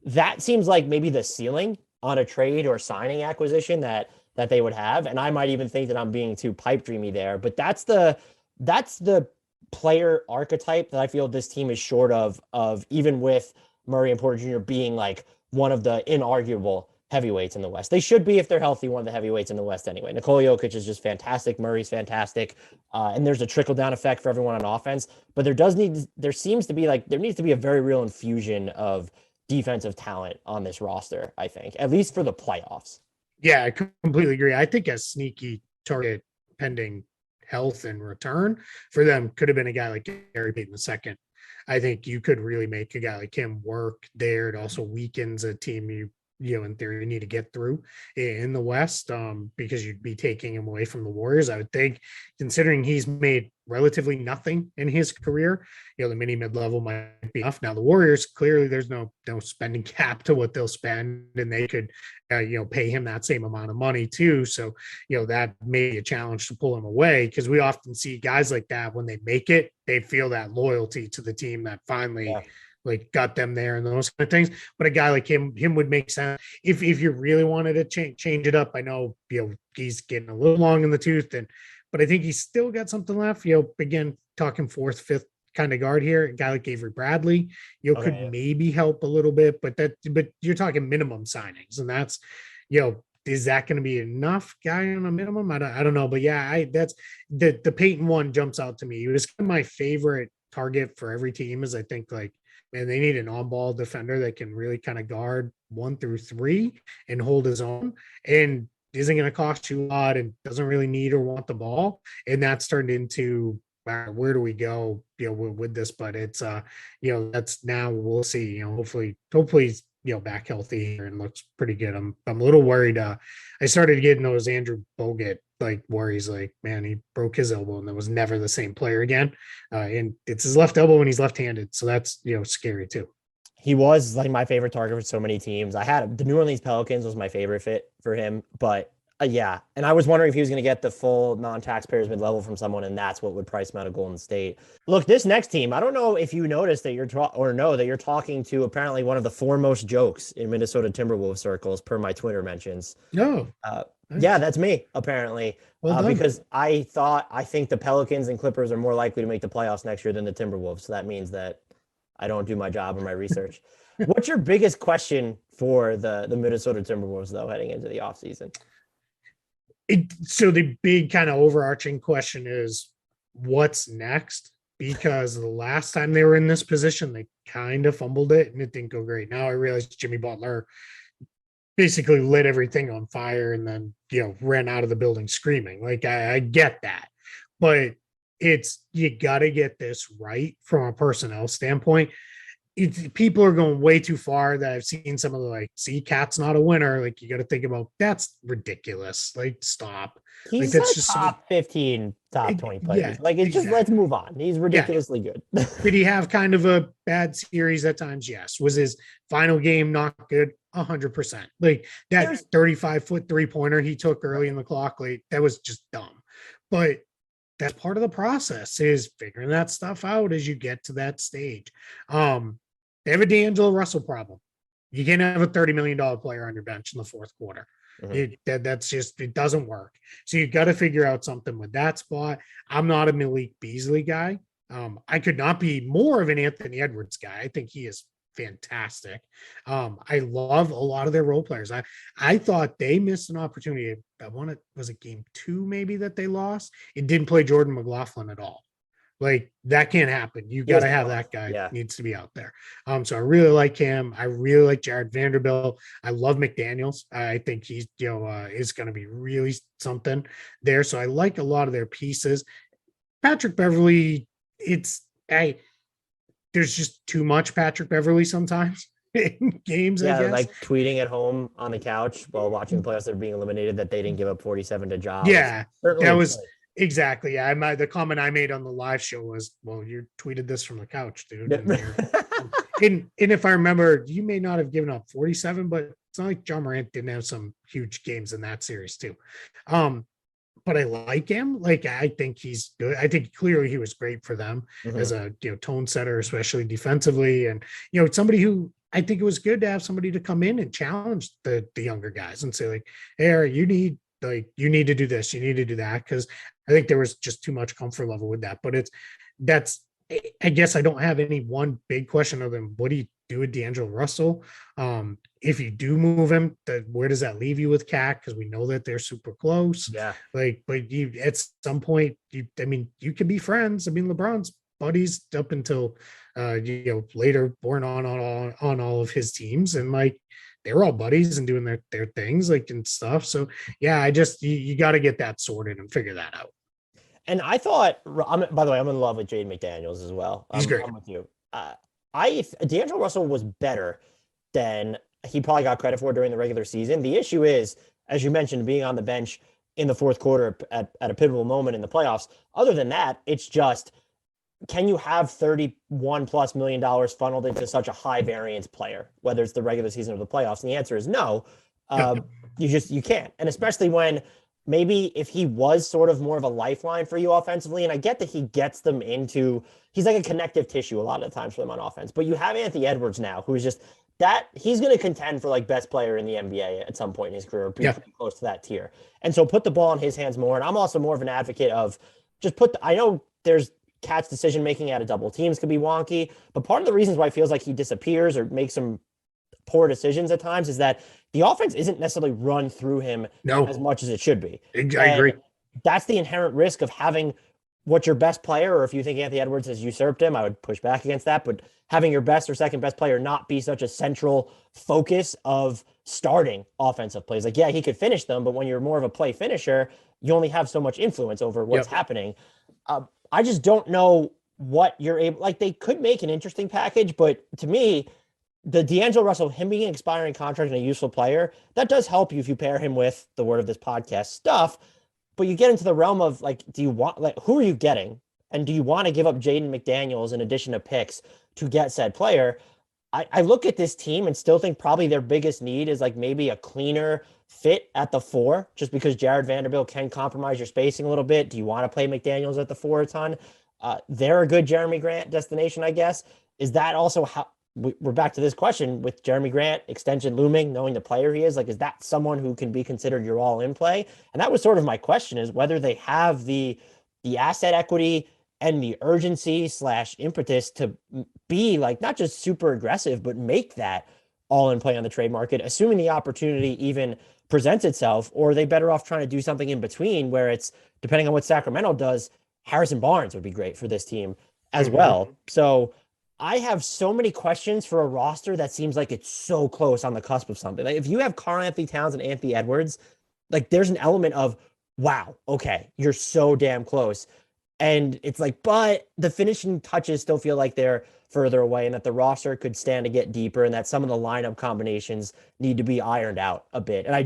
That seems like maybe the ceiling on a trade or signing acquisition that they would have. And I might even think that I'm being too pipe dreamy there, but that's the player archetype that I feel this team is short of even with Murray and Porter Jr. being like one of the inarguable heavyweights in the West. They should be, if they're healthy, one of the heavyweights in the West anyway. Nikola Jokic is just fantastic. Murray's fantastic. And there's a trickle down effect for everyone on offense, but there needs to be a very real infusion of defensive talent on this roster, I think, at least for the playoffs. Yeah, I completely agree. I think a sneaky target pending health and return for them could have been a guy like Gary Payton II. I think you could really make a guy like him work there. It also weakens a team in theory, you need to get through in the West, because you'd be taking him away from the Warriors. I would think, considering he's made relatively nothing in his career, the mid-level might be enough. Now the Warriors, clearly there's no spending cap to what they'll spend, and they could, pay him that same amount of money too. So, that may be a challenge to pull him away, because we often see guys like that, when they make it, they feel that loyalty to the team that finally like got them there and those kind of things. But a guy like him would make sense if you really wanted to change it up. I know, he's getting a little long in the tooth, but I think he's still got something left. Again, talking 4th, 5th kind of guard here, a guy like Avery Bradley, could maybe help a little bit, but you're talking minimum signings, and that's, is that going to be enough guy on a minimum? I don't know, but yeah, that's the Peyton one jumps out to me. It was my favorite target for every team, is I think like, man, they need an on-ball defender that can really kind of guard 1 through 3 and hold his own, and isn't going to cost you a lot and doesn't really need or want the ball. And that's turned into, where do we go, with this? But it's, that's, now we'll see, hopefully he's, back healthy and looks pretty good. I'm a little worried. I started getting those Andrew Bogut like worries, like, man, he broke his elbow and that was never the same player again. And it's his left elbow and he's left-handed. So that's, scary too. He was like my favorite target for so many teams. I had the New Orleans Pelicans was my favorite fit for him, but yeah. And I was wondering if he was going to get the full non-taxpayers mid-level from someone, and that's what would price him out of Golden State. Look, this next team, I don't know if you noticed that you're talking to apparently one of the foremost jokes in Minnesota Timberwolves circles, per my Twitter mentions. No. Yeah, that's me, apparently. Well because I think the Pelicans and Clippers are more likely to make the playoffs next year than the Timberwolves. So that means that I don't do my job or my research. What's your biggest question for the Minnesota Timberwolves, though, heading into the offseason? So the big kind of overarching question is, what's next? Because the last time they were in this position, they kind of fumbled it and it didn't go great. Now I realize Jimmy Butler basically lit everything on fire and then, ran out of the building screaming. Like, I get that, but you got to get this right from a personnel standpoint. People are going way too far. That I've seen some of the, like, see, Cat's not a winner. Like, you got to think about, that's ridiculous. Like, stop. Like, He's that's a just top 15, top 20 players. Yeah, Like, it's just, let's move on. He's ridiculously good. Did he have kind of a bad series at times? Yes. Was his final game not good? 100%. Like, that 35-foot 3-pointer he took early in the clock, like, that was just dumb. But that's part of the process, is figuring that stuff out as you get to that stage. They have a D'Angelo Russell problem. You can't have a $30 million player on your bench in the fourth quarter. That's just, it doesn't work. So you got to figure out something with that spot. I'm not a Malik Beasley guy. I could not be more of an Anthony Edwards guy. I think he is fantastic. I love a lot of their role players. I thought they missed an opportunity. Was it game 2 maybe that they lost? It didn't play Jordan McLaughlin at all. Like, that can't happen. You got to have that guy, needs to be out there. So I really like him. I really like Jared Vanderbilt. I love McDaniels. I think he's, is going to be really something there. So I like a lot of their pieces. Patrick Beverley, there's just too much Patrick Beverley sometimes in games. Yeah, I guess. like tweeting at home on the couch while watching the playoffs that are being eliminated that they didn't give up 47 to Jaws. Yeah, that was exactly. Yeah, the comment I made on the live show was, "Well, you tweeted this from the couch, dude." And if I remember, you may not have given up 47, but it's not like John Morant didn't have some huge games in that series too. But I like him. Like, I think he's good. I think clearly he was great for them as a tone setter, especially defensively. And somebody who, I think it was good to have somebody to come in and challenge the younger guys and say, like, "Hey, you need to do this, you need to do that." Because I think there was just too much comfort level with that. But I guess I don't have any one big question other than, what do you do with D'Angelo Russell? If you do move him, where does that leave you with Cat? Because we know that they're super close. Yeah. Like, but you, at some point, you can be friends. I mean, LeBron's buddies up until later, born on all of his teams, and like, they were all buddies and doing their things, like, and stuff. So yeah, I just, you got to get that sorted and figure that out. And I thought, by the way, I'm in love with Jaden McDaniels as well. He's great. I'm with you. D'Angelo Russell was better than he probably got credit for during the regular season. The issue is, as you mentioned, being on the bench in the fourth quarter at a pivotal moment in the playoffs. Other than that, it's just, can you have $31+ million funneled into such a high variance player, whether it's the regular season or the playoffs? And the answer is no. You can't. And especially when, maybe if he was sort of more of a lifeline for you offensively, and I get that he gets them into, he's like a connective tissue a lot of the times for them on offense, but you have Anthony Edwards now, who's just that, he's going to contend for like best player in the NBA at some point in his career, pretty close to that tier. And so put the ball in his hands more. And I'm also more of an advocate of just I know there's Cat's decision-making out of double teams could be wonky, but part of the reasons why it feels like he disappears or makes some poor decisions at times is that the offense isn't necessarily run through him as much as it should be. I agree. That's the inherent risk of having what your best player, or if you think Anthony Edwards has usurped him, I would push back against that, but having your best or second best player not be such a central focus of starting offensive plays. Like, yeah, he could finish them, but when you're more of a play finisher, you only have so much influence over what's happening. I just don't know what you're able, like, they could make an interesting package, but to me, the D'Angelo Russell, him being an expiring contract and a useful player, that does help you if you pair him with the word of this podcast stuff. But you get into the realm of, like, who are you getting? And do you want to give up Jaden McDaniels in addition to picks to get said player? I look at this team and still think probably their biggest need is like maybe a cleaner fit at the 4, just because Jared Vanderbilt can compromise your spacing a little bit. Do you want to play McDaniels at the 4 a ton? They're a good Jeremy Grant destination, I guess. Is that also how we're back to this question with Jeremy Grant extension looming, knowing the player he is? Like, is that someone who can be considered your all-in play? And that was sort of my question, is whether they have the asset equity and the urgency / impetus to be like, not just super aggressive, but make that all-in play on the trade market, assuming the opportunity even presents itself. Or are they better off trying to do something in between, where it's, depending on what Sacramento does, Harrison Barnes would be great for this team as well. So I have so many questions for a roster that seems like it's so close on the cusp of something. Like if you have Karl-Anthony Towns and Anthony Edwards, like there's an element of, wow, okay, you're so damn close. And it's like, but the finishing touches still feel like they're further away and that the roster could stand to get deeper and that some of the lineup combinations need to be ironed out a bit. And I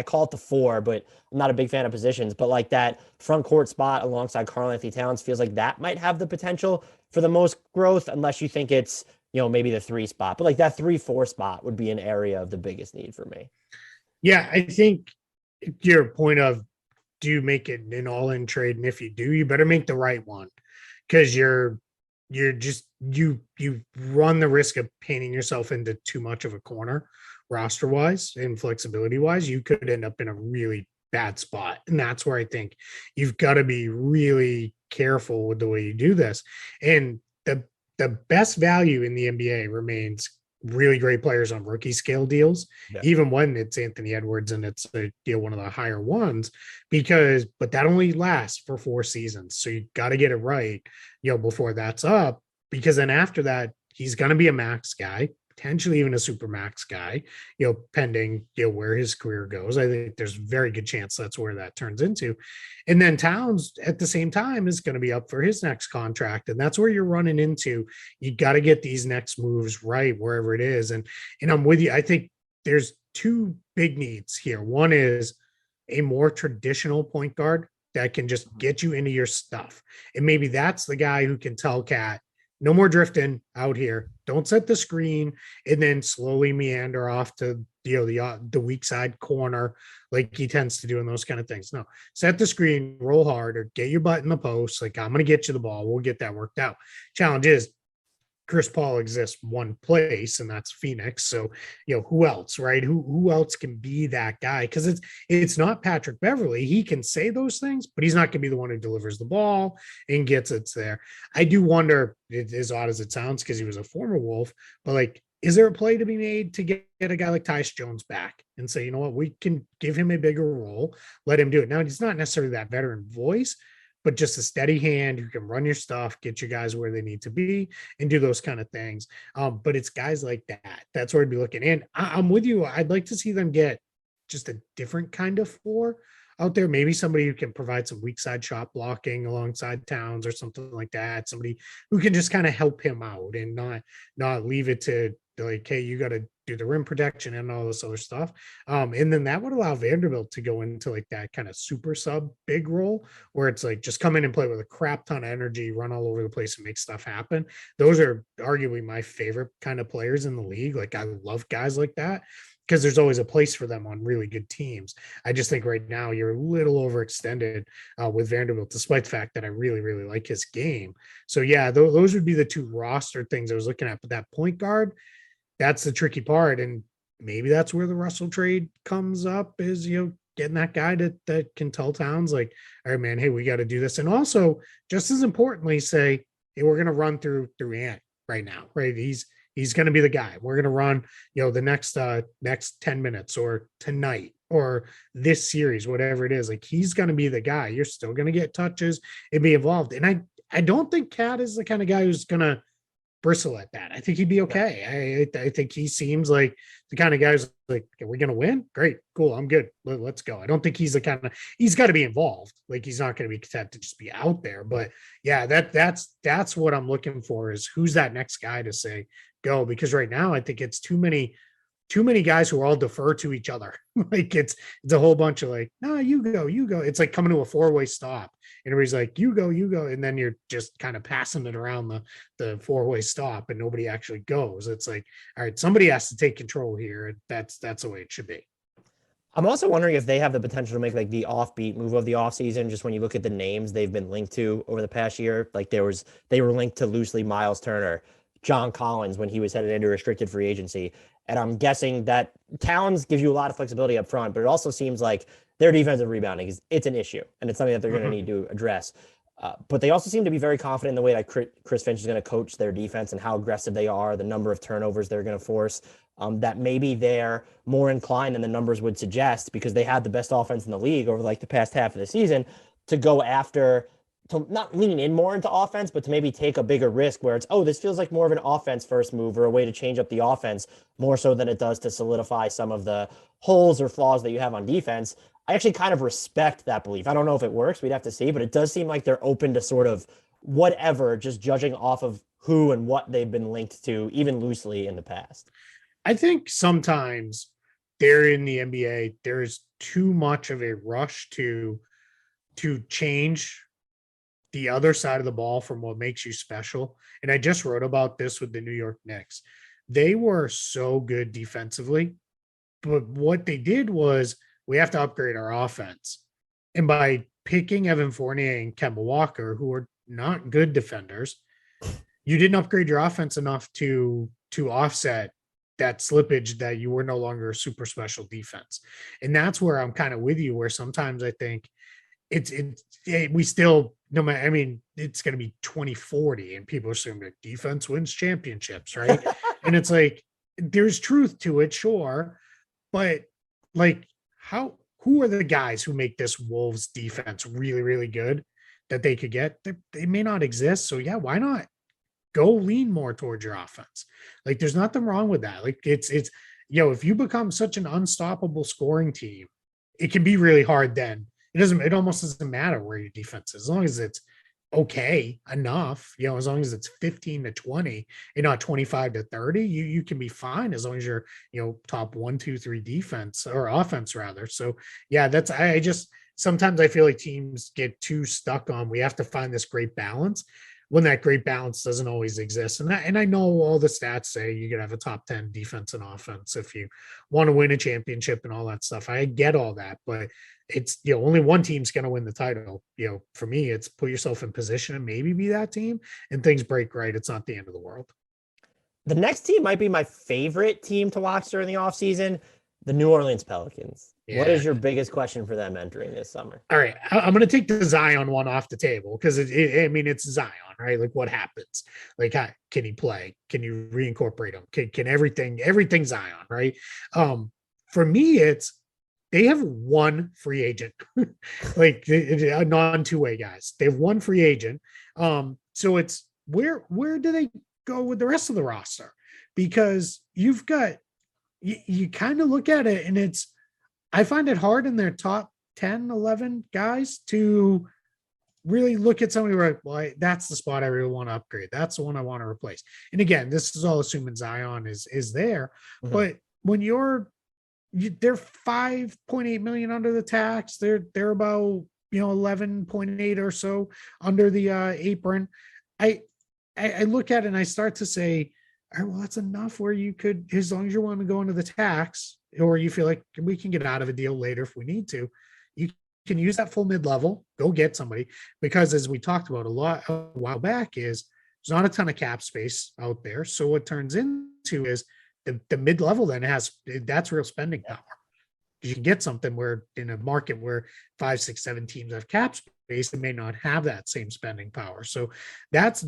call it the four, but I'm not a big fan of positions, but like that front court spot alongside Karl-Anthony Towns feels like that might have the potential for the most growth, unless you think it's, maybe the three spot, but like that 3-4 spot would be an area of the biggest need for me. Yeah, I think your point of, do you make it an all-in trade? And if you do, you better make the right one, because you're just you run the risk of painting yourself into too much of a corner roster wise and flexibility wise. You could end up in a really bad spot, and that's where I think you've got to be really careful with the way you do this. And the best value in the NBA remains really great players on rookie scale deals, even when it's Anthony Edwards and it's one of the higher ones, but that only lasts for 4 seasons. So you got to get it right, before that's up, because then after that, he's going to be a max guy, potentially even a super max guy, pending, where his career goes. I think there's a very good chance that's where that turns into. And then Towns at the same time is going to be up for his next contract. And that's where you're running into, you got to get these next moves right, wherever it is. And I'm with you. I think there's 2 big needs here. One is a more traditional point guard that can just get you into your stuff. And maybe that's the guy who can tell Cat, no more drifting out here. Don't set the screen and then slowly meander off to the weak side corner like he tends to do in those kind of things. No, set the screen, roll hard, or get your butt in the post. Like, I'm going to get you the ball. We'll get that worked out. Challenge is, Chris Paul exists one place, and that's Phoenix. So, who else, right? Who else can be that guy? Because it's not Patrick Beverley. He can say those things, but he's not going to be the one who delivers the ball and gets it there. I do wonder, as odd as it sounds, because he was a former Wolf, but like, is there a play to be made to get a guy like Tyus Jones back and say, you know what, we can give him a bigger role, let him do it. Now, he's not necessarily that veteran voice, but just a steady hand who can run your stuff, get your guys where they need to be, and do those kind of things. But it's guys like that. That's where I'd be looking. And I'm with you. I'd like to see them get just a different kind of 4 out there. Maybe somebody who can provide some weak side shot blocking alongside Towns or something like that. Somebody who can just kind of help him out and not leave it to like, hey, you got to do the rim protection and all this other stuff. And then that would allow Vanderbilt to go into like that kind of super sub big role where it's like, just come in and play with a crap ton of energy, run all over the place and make stuff happen. Those are arguably my favorite kind of players in the league. Like, I love guys like that, because there's always a place for them on really good teams. I just think right now you're a little overextended with Vanderbilt, despite the fact that I really, really like his game. So yeah, those would be the 2 roster things I was looking at. But that point guard, that's the tricky part. And maybe that's where the Russell trade comes up, is, getting that guy that can tell Towns like, all right, man, hey, we got to do this. And also, just as importantly, say, hey, we're going to run through Ant right now, right? He's going to be the guy. We're going to run, the next 10 minutes or tonight or this series, whatever it is. Like, he's going to be the guy. You're still going to get touches and be involved. And I don't think Cat is the kind of guy who's going to bristle at that. I think he'd be okay. I think he seems like the kind of guy who's like, are we going to win? Great, cool, I'm good. Let's go. I don't think he's the kind of, he's got to be involved. Like, he's not going to be content to just be out there. But yeah, that's what I'm looking for, is who's that next guy to say go, because right now I think it's too many guys who all defer to each other. Like, it's a whole bunch of like, no, you go. It's like coming to a 4-way stop. And everybody's like, you go. And then you're just kind of passing it around the 4-way stop and nobody actually goes. It's like, all right, somebody has to take control here. That's the way it should be. I'm also wondering if they have the potential to make like the offbeat move of the offseason. Just when you look at the names they've been linked to over the past year, like they were linked to loosely Miles Turner, John Collins when he was headed into restricted free agency. And I'm guessing that Towns gives you a lot of flexibility up front, but it also seems like their defensive rebounding it's an issue, and it's something that they're going to need to address. But they also seem to be very confident in the way that Chris Finch is going to coach their defense and how aggressive they are, the number of turnovers they're going to force, that maybe they're more inclined than the numbers would suggest, because they had the best offense in the league over like the past half of the season, to go after to not lean in more into offense, but to maybe take a bigger risk where it's, oh, this feels like more of an offense first move or a way to change up the offense more so than it does to solidify some of the holes or flaws that you have on defense. I actually kind of respect that belief. I don't know if it works. We'd have to see, but it does seem like they're open to sort of whatever, just judging off of who and what they've been linked to, even loosely in the past. I think sometimes there in the NBA, there is too much of a rush to change the other side of the ball from what makes you special. And I just wrote about this with the New York Knicks. They were so good defensively, but what they did was we have to upgrade our offense. And by picking Evan Fournier and Kemba Walker, who are not good defenders, you didn't upgrade your offense enough to offset that slippage that you were no longer a super special defense. And that's where I'm kind of with you, where sometimes I think we still, no matter, I mean, it's going to be 2040 and people assume that defense wins championships, right? And it's like, there's truth to it, sure. But like, who are the guys who make this Wolves defense really, really good that they could get? They may not exist. So yeah, why not go lean more towards your offense? Like, there's nothing wrong with that. Like, it's, if you become such an unstoppable scoring team, it can be really hard then. It almost doesn't matter where your defense is, as long as it's okay enough, as long as it's 15 to 20 and not 25 to 30, you can be fine as long as you're, top 1, 2, 3 defense or offense rather. So yeah, I just, sometimes I feel like teams get too stuck on, we have to find this great balance when that great balance doesn't always exist. And I know all the stats say you could have a top 10 defense and offense if you want to win a championship and all that stuff. I get all that, but it's, only one team's going to win the title. For me, it's put yourself in position and maybe be that team, and things break right. It's not the end of the world. The next team might be my favorite team to watch during the offseason, the New Orleans Pelicans. Yeah. What is your biggest question for them entering this summer? All right. I'm going to take the Zion one off the table because it's Zion, right? Like, what happens? Like, can he play? Can you reincorporate him? Can everything Zion, right? For me, they have one free agent, like a non-two-way guys. They have one free agent. So it's where do they go with the rest of the roster? Because you've got, you kind of look at it and I find it hard in their top 10, 11 guys to really look at somebody where, well, that's the spot I really want to upgrade. That's the one I want to replace. And again, this is all assuming Zion is there, but when they're 5.8 million under the tax. They're about 11.8 or so under the apron. I look at it and I start to say, all right, well, that's enough where you could, as long as you want to go into the tax, or you feel like we can get out of a deal later if we need to, you can use that full mid-level, go get somebody, because as we talked about a while back, is there's not a ton of cap space out there. So what turns into is the mid-level then that's real spending power. You can get something where in a market where 5, 6, 7 teams have cap space, they may not have that same spending power. So that's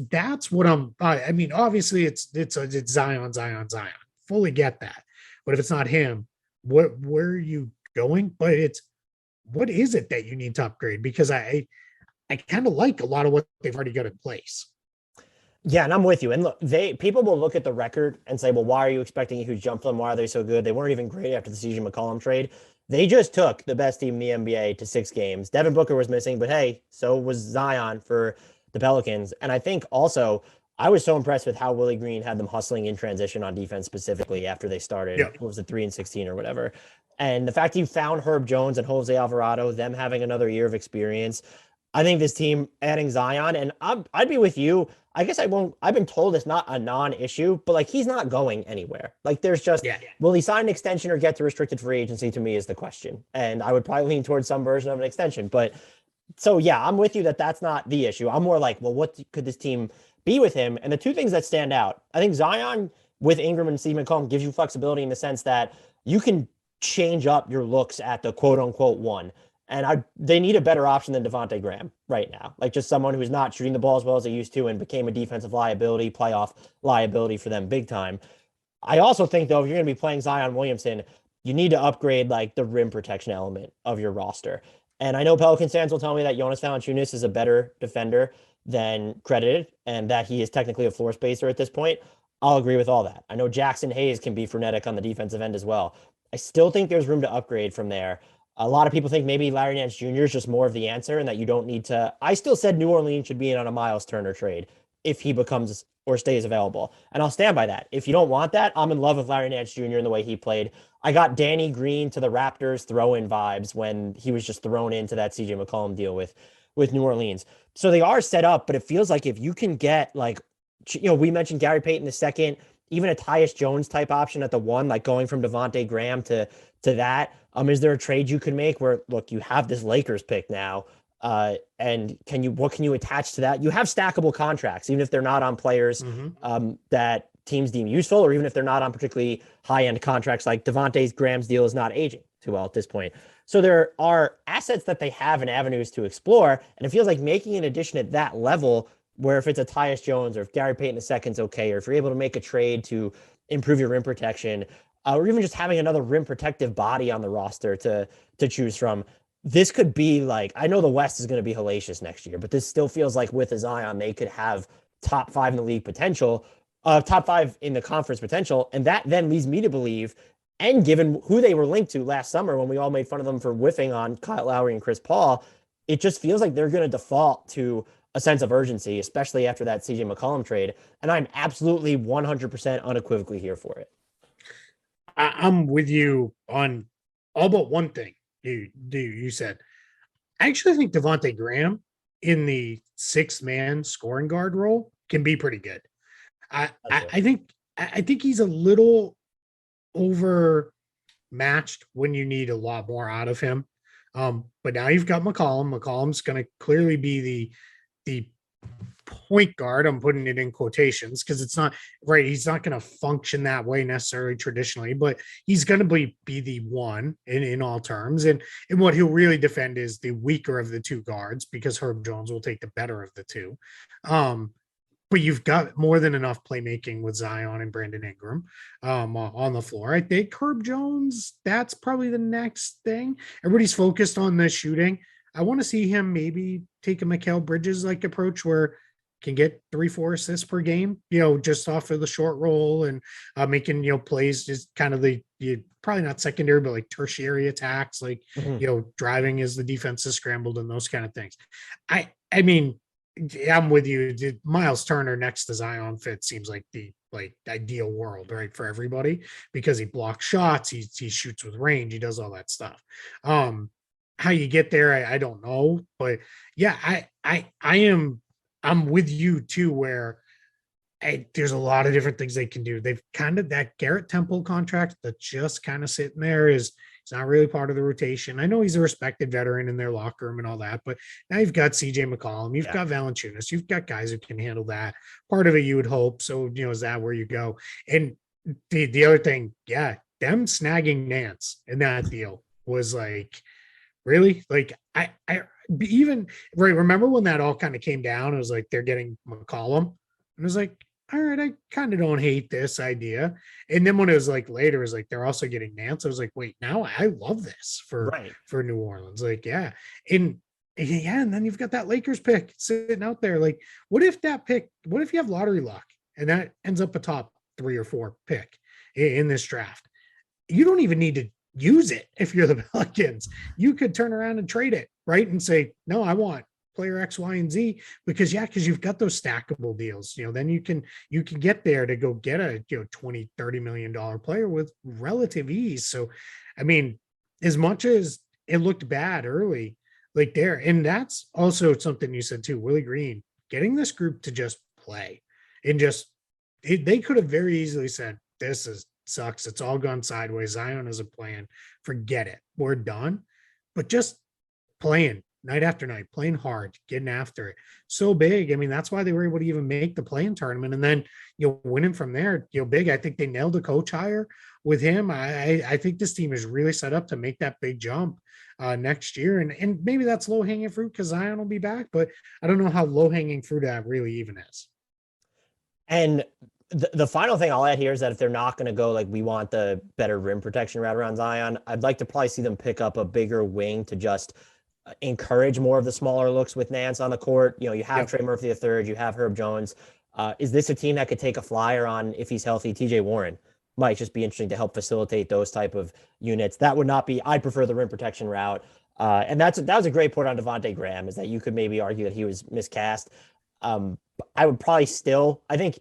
what obviously it's Zion. Fully get that. But if it's not him, where are you going? But what is it that you need to upgrade? Because I kind of like a lot of what they've already got in place. Yeah, and I'm with you. And look, people will look at the record and say, well, why are you expecting a huge jump from them? Why are they so good? They weren't even great after the CJ McCollum trade. They just took the best team in the NBA to 6 games. Devin Booker was missing, but hey, so was Zion for the Pelicans. And I think also, I was so impressed with how Willie Green had them hustling in transition on defense specifically after they started. Yeah. What was it, 3-16 or whatever. And the fact you found Herb Jones and Jose Alvarado, them having another year of experience, I think this team adding Zion, and I'd be with you. I guess I won't. I've been told it's not a non-issue, but like he's not going anywhere. Like there's just, will he sign an extension or get to restricted free agency? To me is the question, and I would probably lean towards some version of an extension. But so yeah, I'm with you that that's not the issue. I'm more like, well, what could this team be with him? And the two things that stand out, I think Zion with Ingram and Steve McCollum gives you flexibility in the sense that you can change up your looks at the quote unquote one. And they need a better option than Devontae Graham right now. Like just someone who's not shooting the ball as well as they used to and became a defensive liability, playoff liability for them big time. I also think, though, if you're going to be playing Zion Williamson, you need to upgrade like the rim protection element of your roster. And I know Pelicans fans will tell me that Jonas Valanciunas is a better defender than credited and that he is technically a floor spacer at this point. I'll agree with all that. I know Jackson Hayes can be frenetic on the defensive end as well. I still think there's room to upgrade from there. A lot of people think maybe Larry Nance Jr. is just more of the answer and that you don't need to. I still said New Orleans should be in on a Miles Turner trade if he becomes or stays available. And I'll stand by that. If you don't want that, I'm in love with Larry Nance Jr. and the way he played. I got Danny Green to the Raptors throw-in vibes when he was just thrown into that CJ McCollum deal with New Orleans. So they are set up, but it feels like if you can get like, we mentioned Gary Payton the second, even a Tyus Jones type option at the one, like going from Devontae Graham to that. Is there a trade you can make where, look, you have this Lakers pick now, and what can you attach to that? You have stackable contracts, even if they're not on players that teams deem useful, or even if they're not on particularly high-end contracts, like Devontae Graham's deal is not aging too well at this point. So there are assets that they have and avenues to explore, and it feels like making an addition at that level, where if it's a Tyus Jones or if Gary Payton II's okay, or if you're able to make a trade to improve your rim protection, or even just having another rim protective body on the roster to choose from, this could be like, I know the West is going to be hellacious next year, but this still feels like with a Zion, they could have top 5 in the league potential, top 5 in the conference potential. And that then leads me to believe, and given who they were linked to last summer when we all made fun of them for whiffing on Kyle Lowry and Chris Paul, it just feels like they're going to default to a sense of urgency, especially after that CJ McCollum trade. And I'm absolutely 100% unequivocally here for it. I'm with you on all but one thing you said. I actually think Devontae Graham in the 6-man scoring guard role can be pretty good. I think he's a little overmatched when you need a lot more out of him. But now you've got McCollum. McCollum's going to clearly be the point guard. I'm putting it in quotations because it's not right. He's not going to function that way necessarily traditionally, but he's going to be the one in all terms. And what he'll really defend is the weaker of the two guards, because Herb Jones will take the better of the two. But you've got more than enough playmaking with Zion and Brandon Ingram on the floor. I think Herb Jones, that's probably the next thing. Everybody's focused on the shooting. I want to see him maybe take a Mikal Bridges-like approach where can get 3-4 assists per game, just off of the short roll and making, plays just kind of the probably not secondary, but like tertiary attacks, like, driving as the defense is scrambled and those kind of things. I mean, I'm with you. Miles Turner next to Zion fit seems like the ideal world, right, for everybody, because he blocks shots, he shoots with range, he does all that stuff. How you get there, I don't know, but yeah, I'm with you too, where there's a lot of different things they can do. They've kind of that Garrett Temple contract that just kind of sitting there it's not really part of the rotation. I know he's a respected veteran in their locker room and all that, but now you've got CJ McCollum, you've got Valanciunas, you've got guys who can handle that part of it. You would hope so. Is that where you go? And the other thing, them snagging Nance in that deal was like, really? Like I even right. Remember when that all kind of came down? It was like they're getting McCollum, and it was like, all right, I kind of don't hate this idea. And then when it was like later, it was like they're also getting Nance. I was like, wait, now I love this for New Orleans. Like, and then you've got that Lakers pick sitting out there. Like, what if you have lottery luck and that ends up a top 3 or 4 pick in this draft? You don't even need to use it. If you're the Pelicans, you could turn around and trade it, right? And say, no, I want player X, Y, and Z, because you've got those stackable deals. Then you can get there to go get a $20-30 million player with relative ease. So, I mean, as much as it looked bad early, like there, and that's also something you said too, Willie Green, getting this group to just play and they could have very easily said, this sucks. It's all gone sideways. Zion isn't playing. Forget it. We're done. But just playing night after night, playing hard, getting after it. So big. I mean, that's why they were able to even make the play-in tournament. And then winning from there, big. I think they nailed a coach hire with him. I think this team is really set up to make that big jump next year. And maybe that's low-hanging fruit because Zion will be back, but I don't know how low-hanging fruit that really even is. And the final thing I'll add here is that if they're not going to go like we want the better rim protection right around Zion, I'd like to probably see them pick up a bigger wing to just encourage more of the smaller looks with Nance on the court. You have Trey Murphy III, you have Herb Jones. Is this a team that could take a flyer on, if he's healthy? TJ Warren might just be interesting to help facilitate those type of units. That would not be, I prefer the rim protection route. And that was a great point on Devontae Graham, is that you could maybe argue that he was miscast. I would probably still, I think,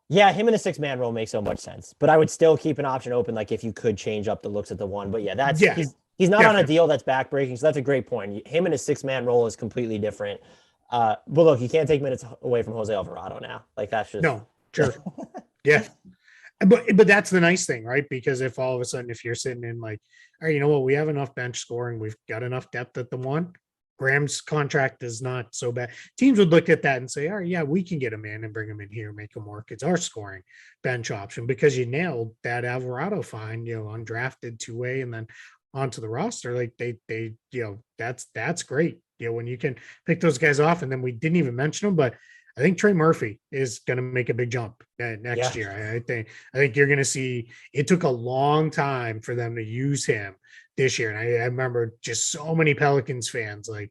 him in the 6-man role makes so much sense, but I would still keep an option open, like if you could change up the looks at the one. But he's not on a deal that's backbreaking, so that's a great point. Him in a 6-man role is completely different. But look, you can't take minutes away from Jose Alvarado now. Like, that's just no, sure. Yeah. But that's the nice thing, right? Because if all of a sudden, if you're sitting in like, all right, you know what, we have enough bench scoring, we've got enough depth at the one. Graham's contract is not so bad. Teams would look at that and say, all right, yeah, we can get him in and bring him in here, make him work. It's our scoring bench option, because you nailed that Alvarado find, undrafted 2-way and then onto the roster. Like they that's great. When you can pick those guys off. And then we didn't even mention them, but I think Trey Murphy is going to make a big jump next year. I think you're going to see, it took a long time for them to use him this year. And I remember just so many Pelicans fans like,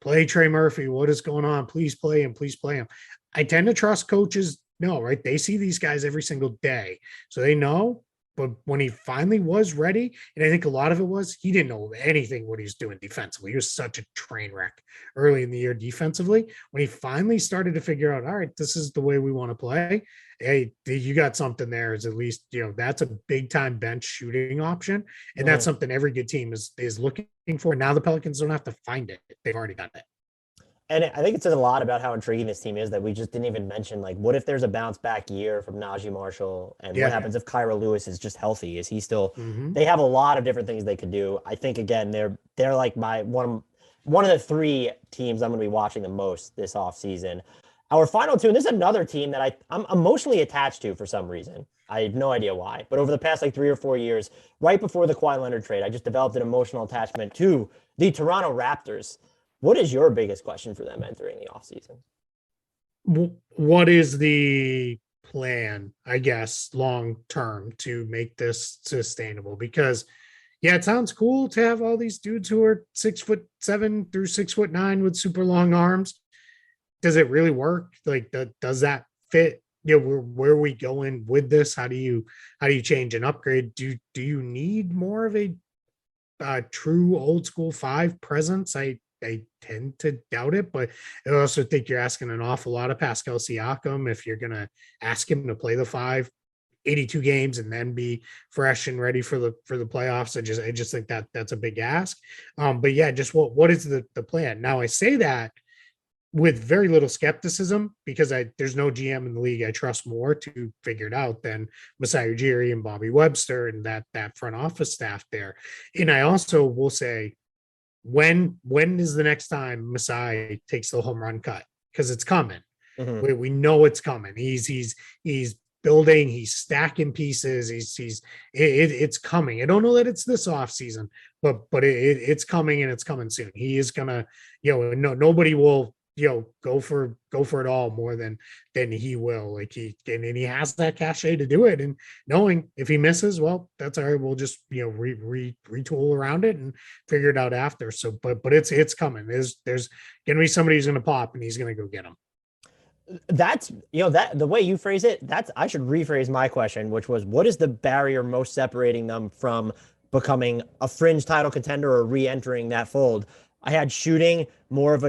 play Trey Murphy. What is going on? Please play him. Please play him. I tend to trust coaches. No, right? They see these guys every single day. So they know. But when he finally was ready, and I think a lot of it was he didn't know anything what he's doing defensively. He was such a train wreck early in the year defensively. When he finally started to figure out, all right, this is the way we want to play. Hey, you got something there. Is at least, that's a big time bench shooting option. And that's something every good team is looking for. Now the Pelicans don't have to find it. They've already got it. And I think it says a lot about how intriguing this team is that we just didn't even mention, like, what if there's a bounce back year from Najee Marshall? And what happens if Kyra Lewis is just healthy? Is he still, they have a lot of different things they could do. I think, again, they're like one of the 3 teams I'm going to be watching the most this offseason. Our final 2, and this is another team that I'm emotionally attached to for some reason. I have no idea why, but over the past 3 or 4 years, right before the Kawhi Leonard trade, I just developed an emotional attachment to the Toronto Raptors. What is your biggest question for them entering the offseason? What is the plan, I guess, long term to make this sustainable? Because, it sounds cool to have all these dudes who are 6'7" through 6'9" with super long arms. Does it really work? Like, does that fit? Where are we going with this? How do you change and upgrade? Do you need more of a true old school 5 presence? I tend to doubt it, but I also think you're asking an awful lot of Pascal Siakam if you're going to ask him to play the 5, 82 games and then be fresh and ready for the playoffs. I just think that's a big ask. But just what is the plan? Now I say that with very little skepticism because there's no GM in the league I trust more to figure it out than Masai Ujiri and Bobby Webster and that front office staff there. And I also will say, when is the next time Masai takes the home run cut? Because it's coming. We know it's coming. He's building, he's stacking pieces. It's coming. I don't know that it's this off season, but it's coming and it's coming soon. He is gonna, nobody will go for it all more than he will. Like he has that cachet to do it, and knowing if he misses, well, that's all right. We'll just retool around it and figure it out after. So, but it's coming. There's gonna be somebody who's gonna pop and he's gonna go get him. That's that the way you phrase it. I should rephrase my question, which was, what is the barrier most separating them from becoming a fringe title contender or re-entering that fold? I had shooting more of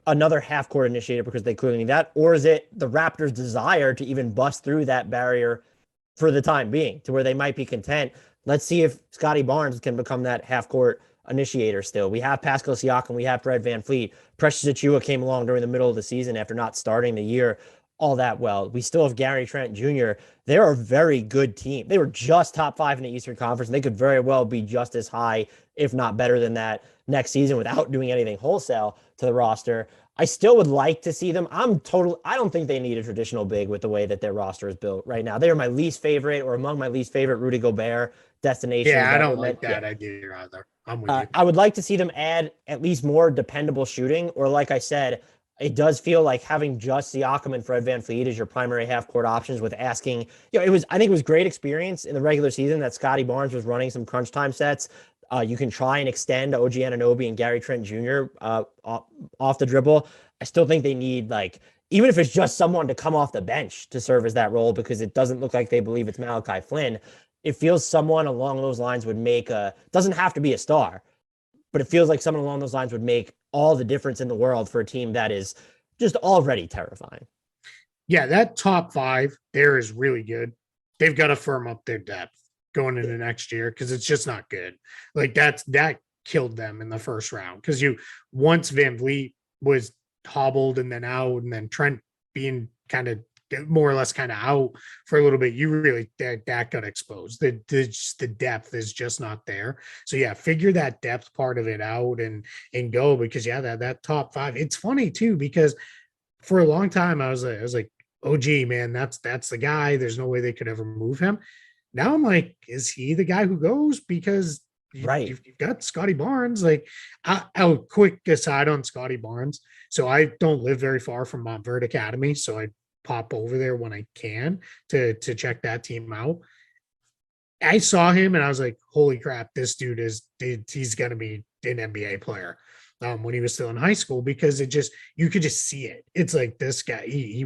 another half court initiator because they clearly need that, or is it the Raptors' desire to even bust through that barrier for the time being to where they might be content? Let's see if Scotty Barnes can become that half court initiator still. We have Pascal Siakam, we have Fred VanVleet. Precious Achiuwa came along during the middle of the season after not starting the year all that well. We still have Gary Trent Jr. They're a very good team. They were just top 5 in the Eastern Conference, and they could very well be just as high, if not better than that, next season without doing anything wholesale to the roster. I still would like to see them. I don't think they need a traditional big with the way that their roster is built right now. They are my least favorite, or among my least favorite, Rudy Gobert destinations. Yeah, I don't like that idea either. I'm with you. I would like to see them add at least more dependable shooting, or like I said, it does feel like having just Siakam and Fred VanVleet as your primary half-court options with asking, I think it was great experience in the regular season that Scotty Barnes was running some crunch time sets. You can try and extend OG Anunoby and Gary Trent Jr. Off the dribble. I still think they need, like, even if it's just someone to come off the bench to serve as that role, because it doesn't look like they believe it's Malachi Flynn. It feels someone along those lines would make doesn't have to be a star, but it feels like someone along those lines would make all the difference in the world for a team that is just already terrifying. Yeah, that top 5 there is really good. They've got to firm up their depth going into next year because it's just not good. Like that killed them in the first round because once Van Vliet was hobbled and then out, and then Trent being kind of more or less kind of out for a little bit, you really that got exposed. The depth is just not there. So yeah, figure that depth part of it out and go, because that top 5. It's funny too because for a long time I was like, oh gee, man, that's the guy. There's no way they could ever move him. Now I'm like, is he the guy who goes? Because you've got Scotty Barnes. Like, I'll quick aside on Scotty Barnes. So I don't live very far from Montverde Academy, so I pop over there when I can to check that team out. I saw him and I was like, holy crap, this dude he's going to be an NBA player. When he was still in high school, because you could just see it. It's like this guy, he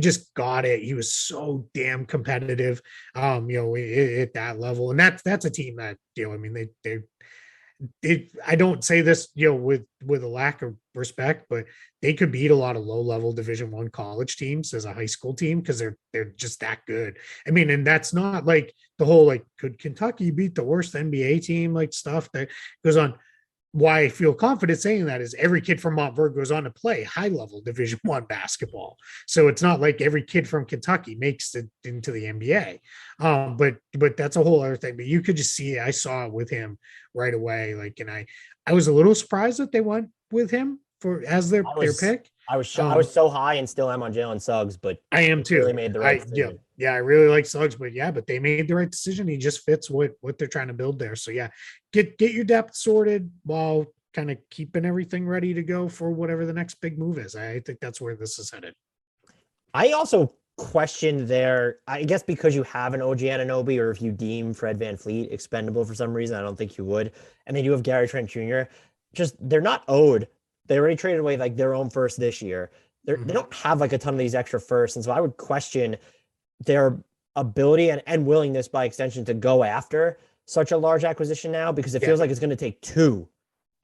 just got it. He was so damn competitive, at that level. And that's a team that, I mean, I don't say this, with a lack of respect, but they could beat a lot of low level Division I college teams as a high school team because they're just that good. I mean, and that's not like the whole, like, could Kentucky beat the worst NBA team, like stuff that goes on. Why I feel confident saying that is every kid from Montverde goes on to play high level Division I basketball. So it's not like every kid from Kentucky makes it into the NBA. But that's a whole other thing. But you could just see it. I saw it with him right away. Like, and I was a little surprised that they went with him as their pick. I was so high and still am on Jalen Suggs, but I am too. Really made the right decision. Yeah, I really like Suggs, but they made the right decision. He just fits what they're trying to build there. So yeah, get your depth sorted while kind of keeping everything ready to go for whatever the next big move is. I think that's where this is headed. I also question there, I guess because you have an OG Anunoby, or if you deem Fred VanVleet expendable for some reason, I don't think you would. And then you have Gary Trent Jr. Just, they're not owed. They already traded away like their own first this year. They don't have like a ton of these extra firsts. And so I would question their ability and willingness by extension to go after such a large acquisition now, because it feels like it's going to take 2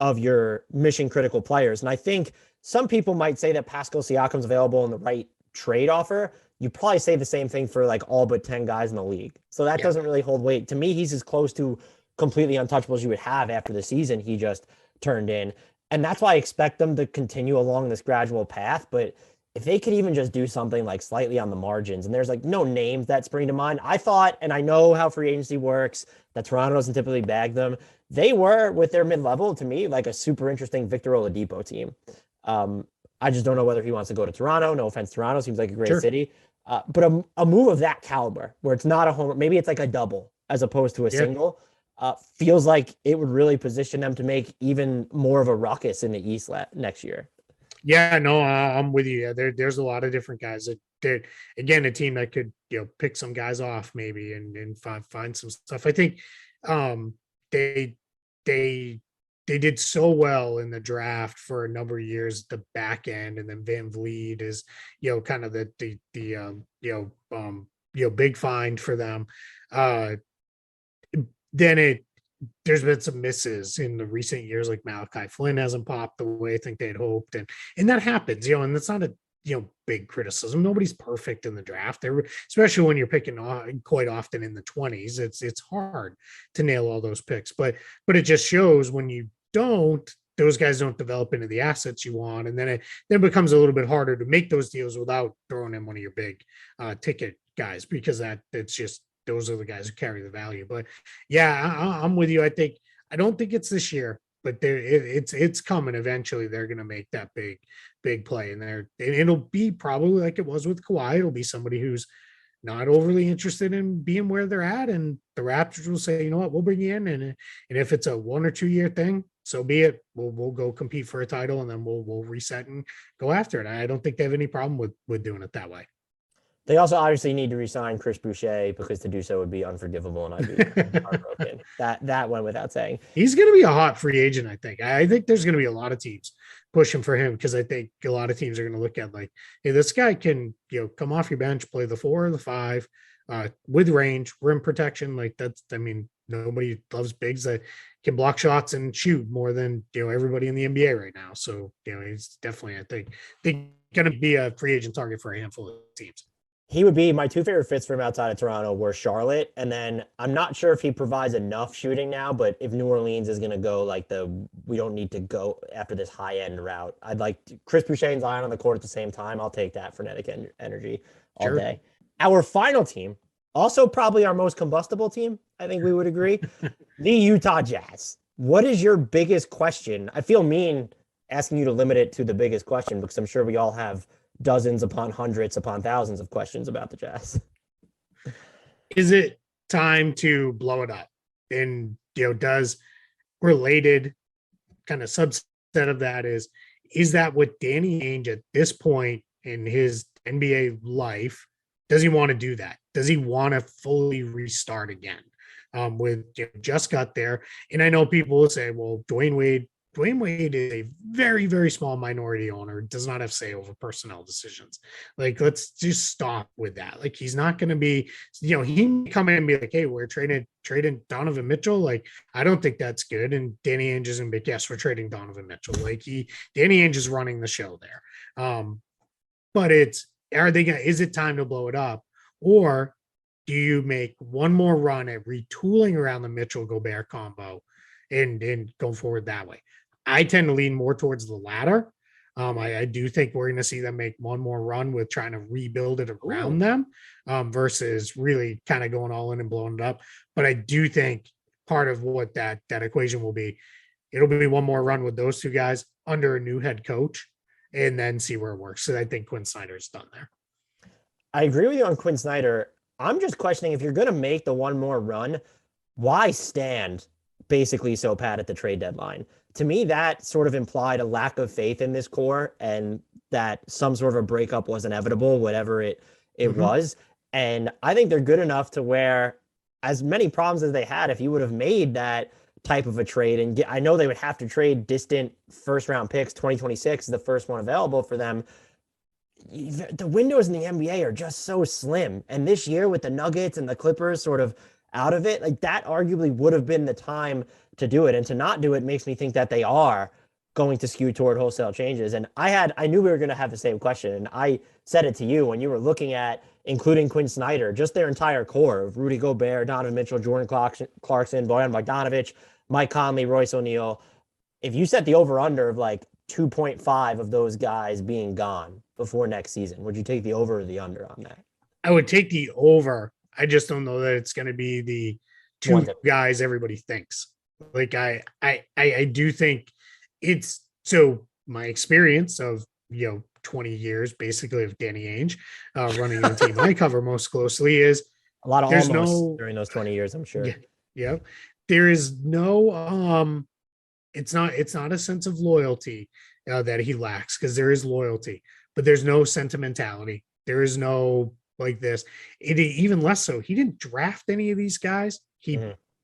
of your mission critical players. And I think some people might say that Pascal Siakam's available in the right trade offer. You probably say the same thing for like all but 10 guys in the league. So that doesn't really hold weight. To me, he's as close to completely untouchable as you would have after the season he just turned in. And that's why I expect them to continue along this gradual path. But if they could even just do something like slightly on the margins, and there's like no names that spring to mind. I thought, and I know how free agency works, that Toronto doesn't typically bag them. They were, with their mid-level, to me, like a super interesting Victor Oladipo team. I just don't know whether he wants to go to Toronto. No offense, Toronto seems like a great city. But a move of that caliber, where it's not a home, maybe it's like a double as opposed to a single, feels like it would really position them to make even more of a ruckus in the East next year. Yeah, no, I'm with you. There's a lot of different guys that again, a team that could, pick some guys off maybe and find some stuff. I think they did so well in the draft for a number of years, the back end, and then Van Vliet is, kind of the big find for them. Then there's been some misses in the recent years, like Malachi Flynn hasn't popped the way I think they'd hoped. And that happens, and that's not a, big criticism. Nobody's perfect in the draft, especially when you're picking quite often in the 20s. It's hard to nail all those picks, but it just shows when you don't, those guys don't develop into the assets you want. And then it becomes a little bit harder to make those deals without throwing in one of your big ticket guys, because it's just, those are the guys who carry the value. But yeah, I'm with you. I don't think it's this year, but it's coming eventually. They're going to make that big play, and it'll be probably like it was with Kawhi. It'll be somebody who's not overly interested in being where they're at, and the Raptors will say, you know what, we'll bring you in, and if it's a 1 or 2 year thing, so be it. We'll go compete for a title, and then we'll reset and go after it. I don't think they have any problem with doing it that way. They also obviously need to resign Chris Boucher because to do so would be unforgivable, and I'd be heartbroken. That went without saying. He's going to be a hot free agent, I think. I think there's going to be a lot of teams pushing for him because I think a lot of teams are going to look at like, hey, this guy can, come off your bench, play the 4 or the 5 with range, rim protection. Like I mean, nobody loves bigs that can block shots and shoot more than, everybody in the NBA right now. So, he's definitely, I think going to be a free agent target for a handful of teams. He would be my 2 favorite fits from outside of Toronto were Charlotte. And then I'm not sure if he provides enough shooting now, but if New Orleans is going to go like we don't need to go after this high end route. I'd like Chris Boucher and Zion on the court at the same time. I'll take that frenetic energy all day. Our final team, also probably our most combustible team, I think we would agree, the Utah Jazz. What is your biggest question? I feel mean asking you to limit it to the biggest question because I'm sure we all have dozens upon hundreds upon thousands of questions about the Jazz. Is it time to blow it up? And, does related kind of subset of that is that what Danny Ainge at this point in his NBA life, does he want to do that? Does he want to fully restart again? Just got there. And I know people will say, well, Dwayne Wade is a very, very small minority owner, does not have say over personnel decisions. Like, let's just stop with that. Like, he's not going to be, he may come in and be like, hey, we're trading Donovan Mitchell. Like, I don't think that's good. And Danny Ainge is going to be, yes, we're trading Donovan Mitchell. Like, Danny Ainge is running the show there. But is it time to blow it up? Or do you make one more run at retooling around the Mitchell Gobert combo and go forward that way? I tend to lean more towards the latter. I do think we're going to see them make one more run with trying to rebuild it around them versus really kind of going all in and blowing it up. But I do think part of what that equation will be, it'll be one more run with those 2 guys under a new head coach and then see where it works. So I think Quinn Snyder's done there. I agree with you on Quinn Snyder. I'm just questioning if you're going to make the one more run, why stand basically so pat at the trade deadline? To me, that sort of implied a lack of faith in this core and that some sort of a breakup was inevitable, whatever it was. And I think they're good enough to where as many problems as they had, if you would have made that type of a trade, and I know they would have to trade distant first round picks, 2026 is the first one available for them. The windows in the NBA are just so slim. And this year with the Nuggets and the Clippers sort of out of it, like that arguably would have been the time to do it. And to not do it makes me think that they are going to skew toward wholesale changes. And I knew we were going to have the same question. And I said it to you when you were looking at including Quinn Snyder, just their entire core of Rudy Gobert, Donovan Mitchell, Jordan Clarkson, Bojan Bogdanovic, Mike Conley, Royce O'Neal. If you set the over under of like 2.5 of those guys being gone before next season, would you take the over or the under on that? I would take the over. I just don't know that it's going to be the 2 guys everybody thinks. Like I do think it's so my experience of 20 years basically of Danny Ainge running the team I cover most closely is a lot of almost during those 20 years, I'm sure. Yeah. There is no it's not a sense of loyalty that he lacks, because there is loyalty, but there's no sentimentality. There is no like this. It even less so. He didn't draft any of these guys. He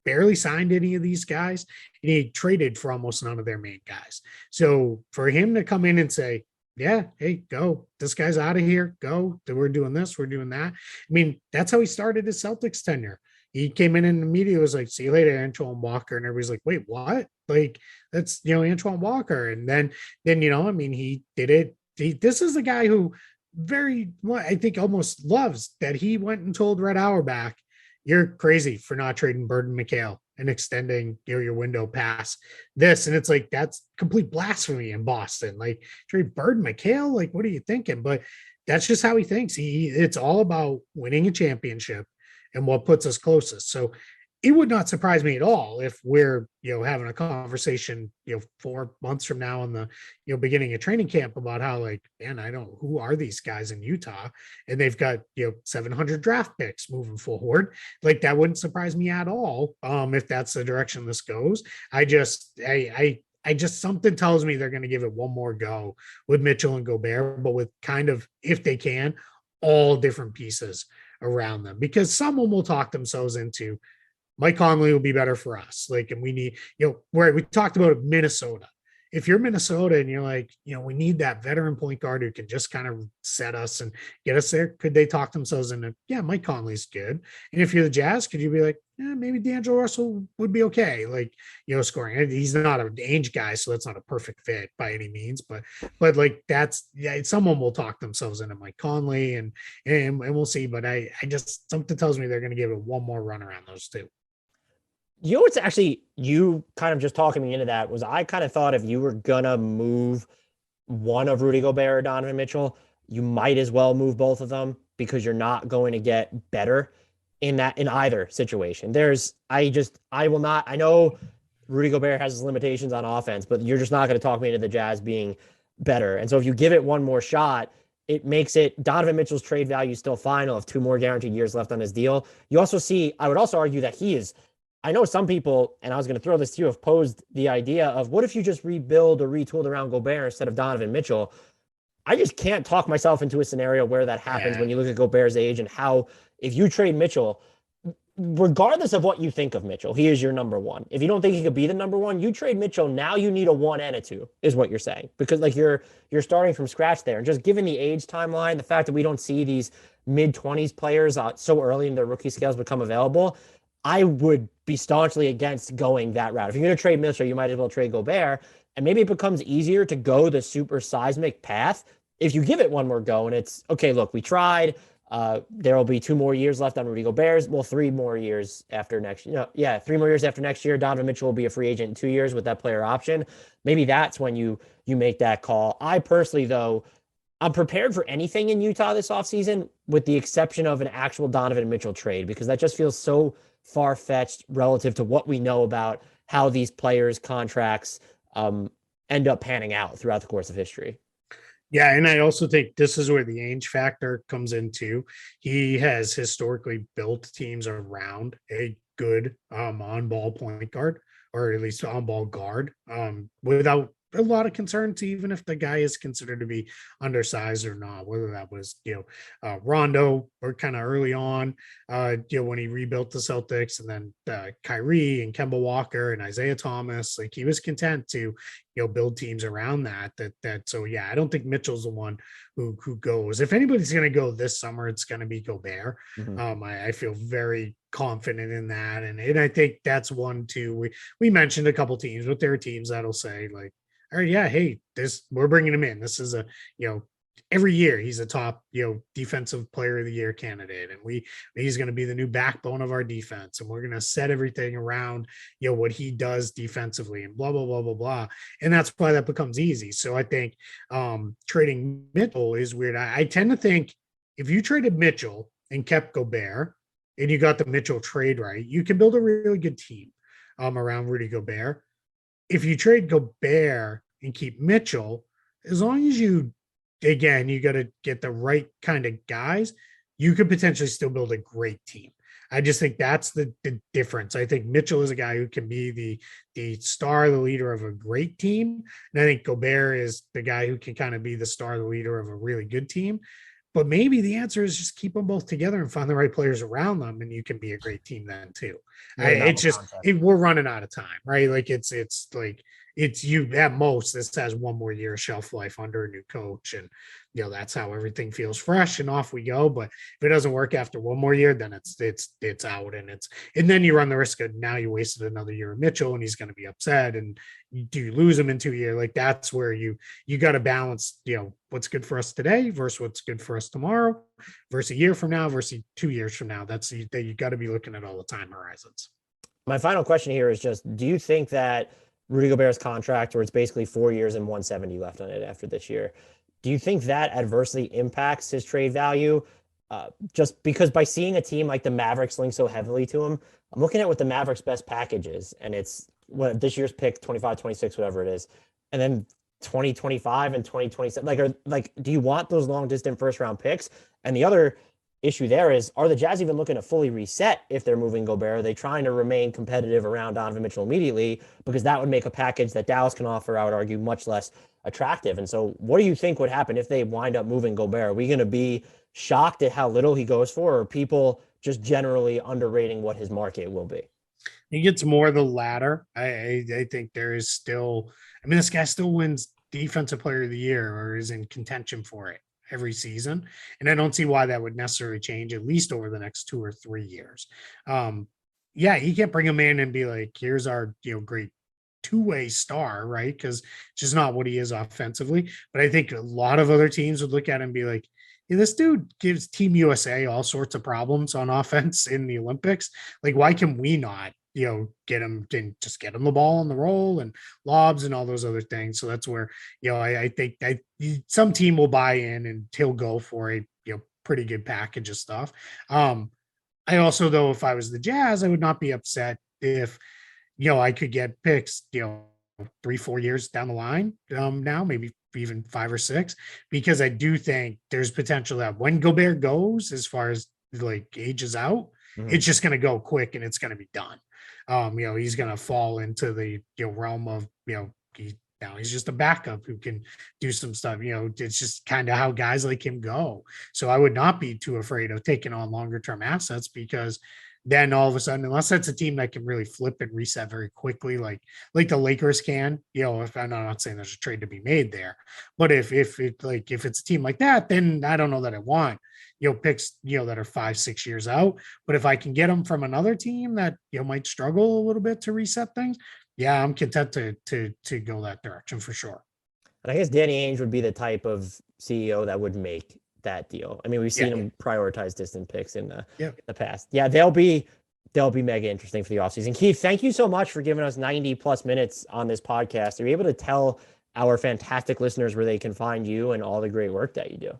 barely signed any of these guys, and he traded for almost none of their main guys. So for him to come in and say, yeah, hey, go, this guy's out of here, go, we're doing this, we're doing that. I mean, that's how he started his Celtics tenure. He came in and the media was like, see you later, Antoine Walker. And everybody's like, wait, what? Like, that's, Antoine Walker. And then, I mean, he did it. This is the guy who I think almost loves that he went and told Red Auerbach, you're crazy for not trading Bird and McHale and extending your window past this. And it's like, that's complete blasphemy in Boston. Like, trade Bird and McHale, like, what are you thinking? But that's just how he thinks. It's all about winning a championship and what puts us closest. So it would not surprise me at all if we're, having a conversation, 4 months from now in the, beginning of training camp about how, like, man, who are these guys in Utah? And they've got, 700 draft picks moving forward. Like, that wouldn't surprise me at all. If that's the direction this goes. I just something tells me they're going to give it one more go with Mitchell and Gobert, but with kind of, if they can, all different pieces around them, because someone will talk themselves into Mike Conley will be better for us. Like, and we need, where we talked about Minnesota. If you're Minnesota and you're like, we need that veteran point guard who can just kind of set us and get us there, could they talk themselves into, yeah, Mike Conley's good. And if you're the Jazz, could you be like, yeah, maybe D'Angelo Russell would be okay. Like, scoring. He's not an Ainge guy, so that's not a perfect fit by any means. But like someone will talk themselves into Mike Conley and we'll see. But I just, something tells me they're going to give it one more run around those two. What's actually, you kind of just talking me into that was, I kind of thought if you were going to move one of Rudy Gobert or Donovan Mitchell, you might as well move both of them, because you're not going to get better in either situation. I will not, I know Rudy Gobert has his limitations on offense, but you're just not going to talk me into the Jazz being better. And so if you give it one more shot, it makes it, Donovan Mitchell's trade value still fine. He'll have 2 more guaranteed years left on his deal. You also see, I would also argue that I know some people, and I was going to throw this to you, have posed the idea of, what if you just rebuild or retooled around Gobert instead of Donovan Mitchell? I just can't talk myself into a scenario where that happens when you look at Gobert's age and how, if you trade Mitchell, regardless of what you think of Mitchell, he is your number one. If you don't think he could be the number one, you trade Mitchell, now you need a 1 and a 2, is what you're saying. Because like you're starting from scratch there. And just given the age timeline, the fact that we don't see these mid-20s players so early in their rookie scales become available, I would be staunchly against going that route. If you're going to trade Mitchell, you might as well trade Gobert. And maybe it becomes easier to go the super seismic path if you give it one more go. And it's, okay, look, we tried. There will be 2 more years left on Rudy Gobert's. Well, 3 more years after next year. 3 more years after next year. Donovan Mitchell will be a free agent in 2 years with that player option. Maybe that's when you make that call. I personally, though, I'm prepared for anything in Utah this offseason, with the exception of an actual Donovan Mitchell trade, because that just feels so far-fetched relative to what we know about how these players' contracts end up panning out throughout the course of history. Yeah, and I also think this is where the Ainge factor comes in too. He has historically built teams around a good on-ball point guard, or at least on-ball guard, without a lot of concerns, even if the guy is considered to be undersized or not, whether that was, Rondo or kind of early on, when he rebuilt the Celtics, and then Kyrie and Kemba Walker and Isaiah Thomas, like he was content to, build teams around that. So yeah, I don't think Mitchell's the one who goes. If anybody's going to go this summer, it's going to be Gobert. Mm-hmm. I feel very confident in that. And I think that's one too. We mentioned a couple teams, but there are teams that'll say like, all right, yeah, hey, we're bringing him in. This is a, every year he's a top, defensive player of the year candidate. And he's going to be the new backbone of our defense. And we're going to set everything around, what he does defensively and blah, blah, blah, blah, blah. And that's why that becomes easy. So I think trading Mitchell is weird. I tend to think if you traded Mitchell and kept Gobert and you got the Mitchell trade right, you can build a really good team around Rudy Gobert. If you trade Gobert and keep Mitchell, as long as you got to get the right kind of guys, you could potentially still build a great team. I just think that's the difference. I think Mitchell is a guy who can be the star, the leader of a great team. And I think Gobert is the guy who can kind of be the star, the leader of a really good team. But maybe the answer is just keep them both together and find the right players around them, and you can be a great team then too. We're running out of time, right? Like it's like you at most, this has 1 more year of shelf life under a new coach, and that's how everything feels fresh and off we go. But if it doesn't work after 1 more year, then it's out, and then you run the risk of now you wasted another year of Mitchell and he's going to be upset, and do you lose him in 2 years? Like that's where you got to balance, what's good for us today versus what's good for us tomorrow versus a year from now versus 2 years from now. That's you got to be looking at all the time horizons. My final question here is just, do you think that Rudy Gobert's contract, where it's basically 4 years and 170 left on it after this year, do you think that adversely impacts his trade value? Just because by seeing a team like the Mavericks link so heavily to him, I'm looking at what the Mavericks' best package is, and it's what this year's pick, 25, 26, whatever it is, and then 2025 and 2027. Do you want those long distance first round picks? And the other issue there is, are the Jazz even looking to fully reset if they're moving Gobert? Are they trying to remain competitive around Donovan Mitchell immediately? Because that would make a package that Dallas can offer, I would argue, much less attractive. And so what do you think would happen if they wind up moving Gobert? Are we going to be shocked at how little he goes for, or are people just generally underrating what his market will be? I think it's more the latter. I think there is still, I mean, this guy still wins defensive player of the year or is in contention for it every season. And I don't see why that would necessarily change, at least over the next 2 or 3 years. Yeah, you can't bring him in and be like, here's our, great two-way star, right? Because it's just not what he is offensively. But I think a lot of other teams would look at him and be like, hey, this dude gives Team USA all sorts of problems on offense in the Olympics. Like, why can we not, get him and just get him the ball on the roll and lobs and all those other things? So that's where, I think some team will buy in and he'll go for a, pretty good package of stuff. I also, though, if I was the Jazz, I would not be upset if, I could get picks, 3-4 years down the line now, maybe even 5 or 6, because I do think there's potential that when Gobert goes, as far as like ages out, it's just going to go quick and it's going to be done. He's going to fall into the realm of, now he's just a backup who can do some stuff. It's just kind of how guys like him go. So I would not be too afraid of taking on longer term assets, because then all of a sudden, unless that's a team that can really flip and reset very quickly, like the Lakers can, if I'm not saying there's a trade to be made there, but if it's a team like that, then I don't know that I want, picks, that are 5-6 years out. But if I can get them from another team that, might struggle a little bit to reset things, yeah, I'm content to go that direction for sure. And I guess Danny Ainge would be the type of CEO that would make that deal. I mean, we've seen him prioritize distant picks in the past. Yeah, they'll be mega interesting for the offseason. Keith, thank you so much for giving us 90 plus minutes on this podcast. Are you able to tell our fantastic listeners where they can find you and all the great work that you do?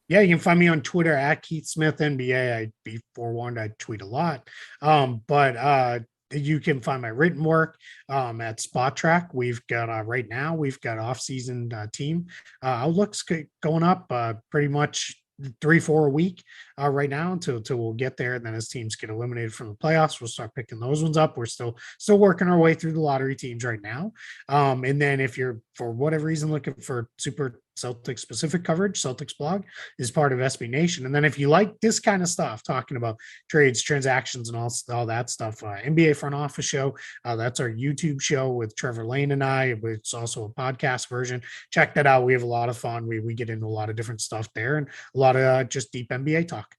Yeah, you can find me on Twitter at Keith Smith NBA. I'd be forewarned, I tweet a lot. But you can find my written work at Spotrac. We've got right now we've got off-season team outlooks going up pretty much 3-4 a week right now until we'll get there. And then as teams get eliminated from the playoffs, we'll start picking those ones up. We're still working our way through the lottery teams right now. And then if you're, for whatever reason, looking for super Celtics specific coverage, Celtics blog is part of SB Nation. And then if you like this kind of stuff, talking about trades, transactions, and all that stuff, NBA Front Office Show, that's our YouTube show with Trevor Lane and I. It's also a podcast version. Check that out. We have a lot of fun. We get into a lot of different stuff there and a lot of just deep NBA talk.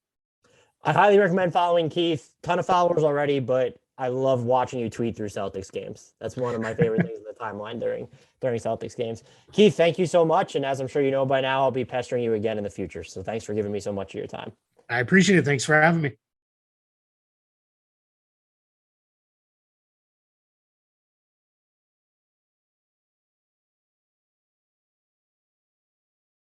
I highly recommend following Keith. Ton of followers already, but I love watching you tweet through Celtics games. That's one of my favorite things in the timeline during Celtics games. Keith, thank you so much. And as I'm sure you know by now, I'll be pestering you again in the future. So thanks for giving me so much of your time. I appreciate it. Thanks for having me.